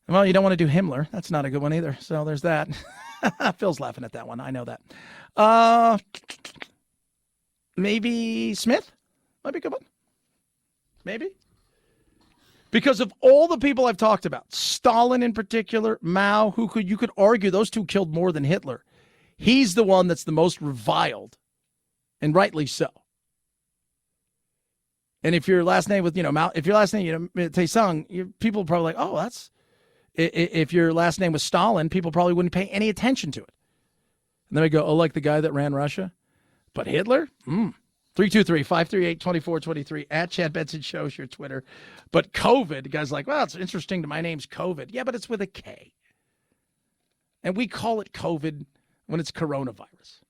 well, you don't want to do Himmler. That's not a good one either. So there's that. Phil's laughing at that one. I know that. Maybe Smith might be a good one. Maybe. Because of all the people I've talked about, Stalin in particular, Mao, you could argue those two killed more than Hitler. He's the one that's the most reviled, and rightly so. And if your last name with, Mao, if your last name, Tae-sung, people probably like, oh, that's, if your last name was Stalin, people probably wouldn't pay any attention to it. And then we go, oh, like the guy that ran Russia? But Hitler? 323-538-2423 at Chad Benson Show is your Twitter. But COVID, the guy's like, well, it's interesting that my name's COVID. Yeah, but it's with a K. And we call it COVID when it's coronavirus.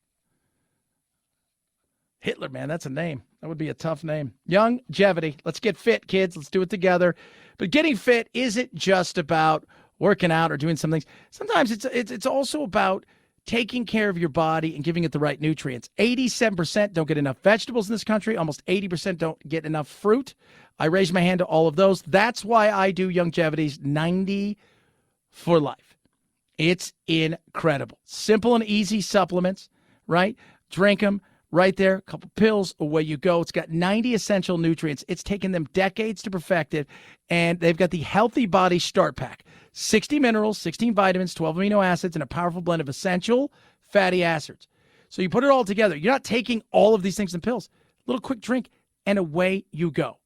Hitler, man, that's a name. That would be a tough name. Longevity. Let's get fit, kids. Let's do it together. But getting fit isn't just about working out or doing some things. Sometimes it's also about taking care of your body and giving it the right nutrients. 87% don't get enough vegetables in this country. Almost 80% don't get enough fruit. I raise my hand to all of those. That's why I do Longevity's 90 for life. It's incredible. Simple and easy supplements, right? Drink them right there. A couple pills, away you go. It's got 90 essential nutrients. It's taken them decades to perfect it. And they've got the Healthy Body Start Pack. 60 minerals, 16 vitamins, 12 amino acids, and a powerful blend of essential fatty acids. So you put it all together. You're not taking all of these things in pills. A little quick drink, and away you go.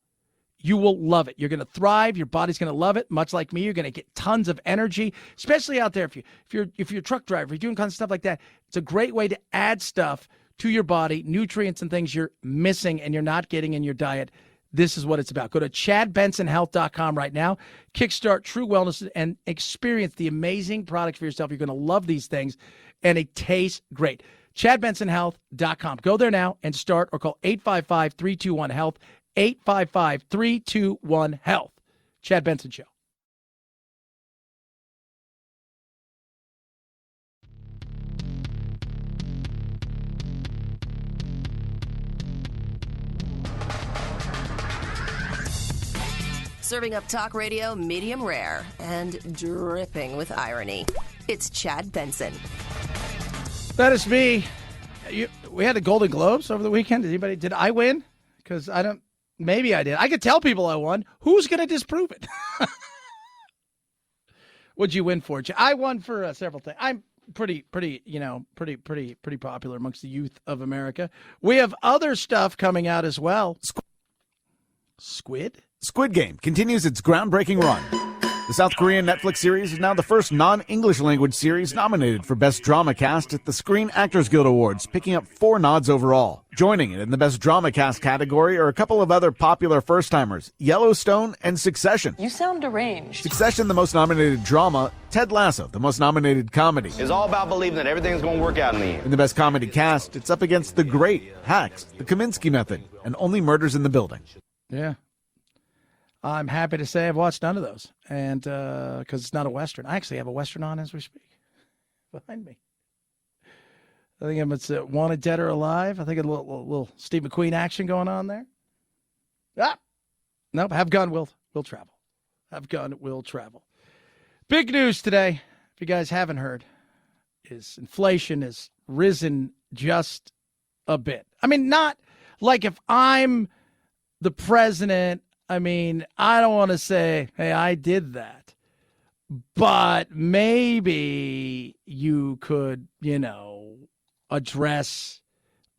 You will love it. You're going to thrive. Your body's going to love it. Much like me, you're going to get tons of energy, especially out there. If you're a truck driver, if you're doing kind of stuff like that, it's a great way to add stuff to your body, nutrients and things you're missing and you're not getting in your diet. This is what it's about. Go to ChadBensonHealth.com right now. Kickstart true wellness and experience the amazing products for yourself. You're going to love these things, and it tastes great. ChadBensonHealth.com. Go there now and start, or call 855-321-HEALTH. 855-321-HEALTH. Chad Benson Show. Serving up talk radio medium rare and dripping with irony. It's Chad Benson. That is me. We had the Golden Globes over the weekend. Did I win? Because I don't. Maybe I did. I could tell people I won. Who's going to disprove it? What'd you win for? I won for several things. I'm pretty popular amongst the youth of America. We have other stuff coming out as well. Squid Game continues its groundbreaking run. The South Korean Netflix series is now the first non-English language series nominated for Best Drama Cast at the Screen Actors Guild Awards, picking up 4 nods overall. Joining it in the Best Drama Cast category are a couple of other popular first-timers, Yellowstone and Succession. You sound deranged. Succession, the most nominated drama, Ted Lasso, the most nominated comedy. It's all about believing that everything's going to work out in the end. In the Best Comedy Cast, it's up against The Great, Hacks, The Kominsky Method, and Only Murders in the Building. Yeah. I'm happy to say I've watched none of those, and because it's not a Western. I actually have a Western on as we speak behind me. I think it's Wanted Dead or Alive. I think a little Steve McQueen action going on there. Nope, Have Gun Will Travel. Have Gun Will Travel. Big news today, if you guys haven't heard, is inflation has risen just a bit. I mean, not like if I'm the president. I mean, I don't want to say, hey, I did that. But maybe you could, address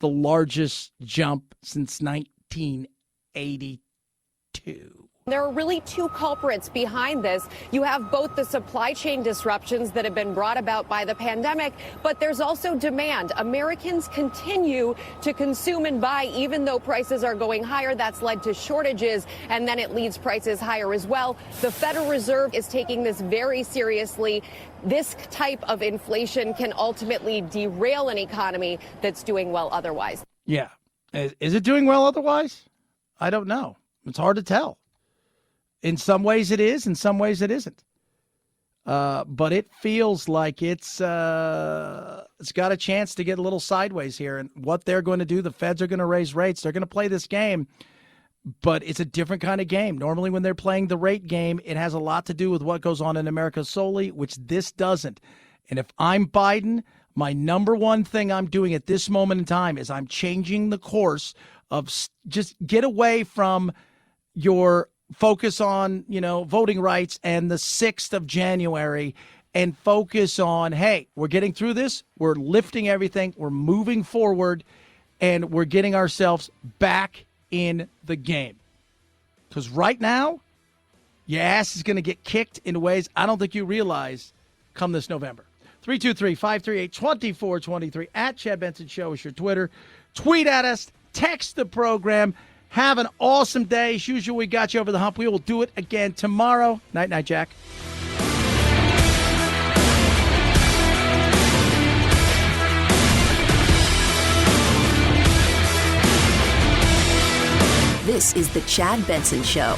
the largest jump since 1982. There are really 2 culprits behind this. You have both the supply chain disruptions that have been brought about by the pandemic, but there's also demand. Americans continue to consume and buy even though prices are going higher. That's led to shortages, and then it leads prices higher as well. The Federal Reserve is taking this very seriously. This type of inflation can ultimately derail an economy that's doing well otherwise. Yeah. Is it doing well otherwise? I don't know. It's hard to tell. In some ways it is, in some ways it isn't. But it feels like it's got a chance to get a little sideways here. And what they're going to do, the Feds are going to raise rates. They're going to play this game, but it's a different kind of game. Normally when they're playing the rate game, it has a lot to do with what goes on in America solely, which this doesn't. And if I'm Biden, my number one thing I'm doing at this moment in time is I'm changing the course of just get away from your focus on, voting rights and the 6th of January and focus on, hey, we're getting through this. We're lifting everything. We're moving forward and we're getting ourselves back in the game. Because right now, your ass is going to get kicked in ways I don't think you realize come this November. 323-538-2423. At Chad Benson Show is your Twitter. Tweet at us. Text the program. Have an awesome day. As usual, we got you over the hump. We will do it again tomorrow. Night, night, Jack. This is the Chad Benson Show.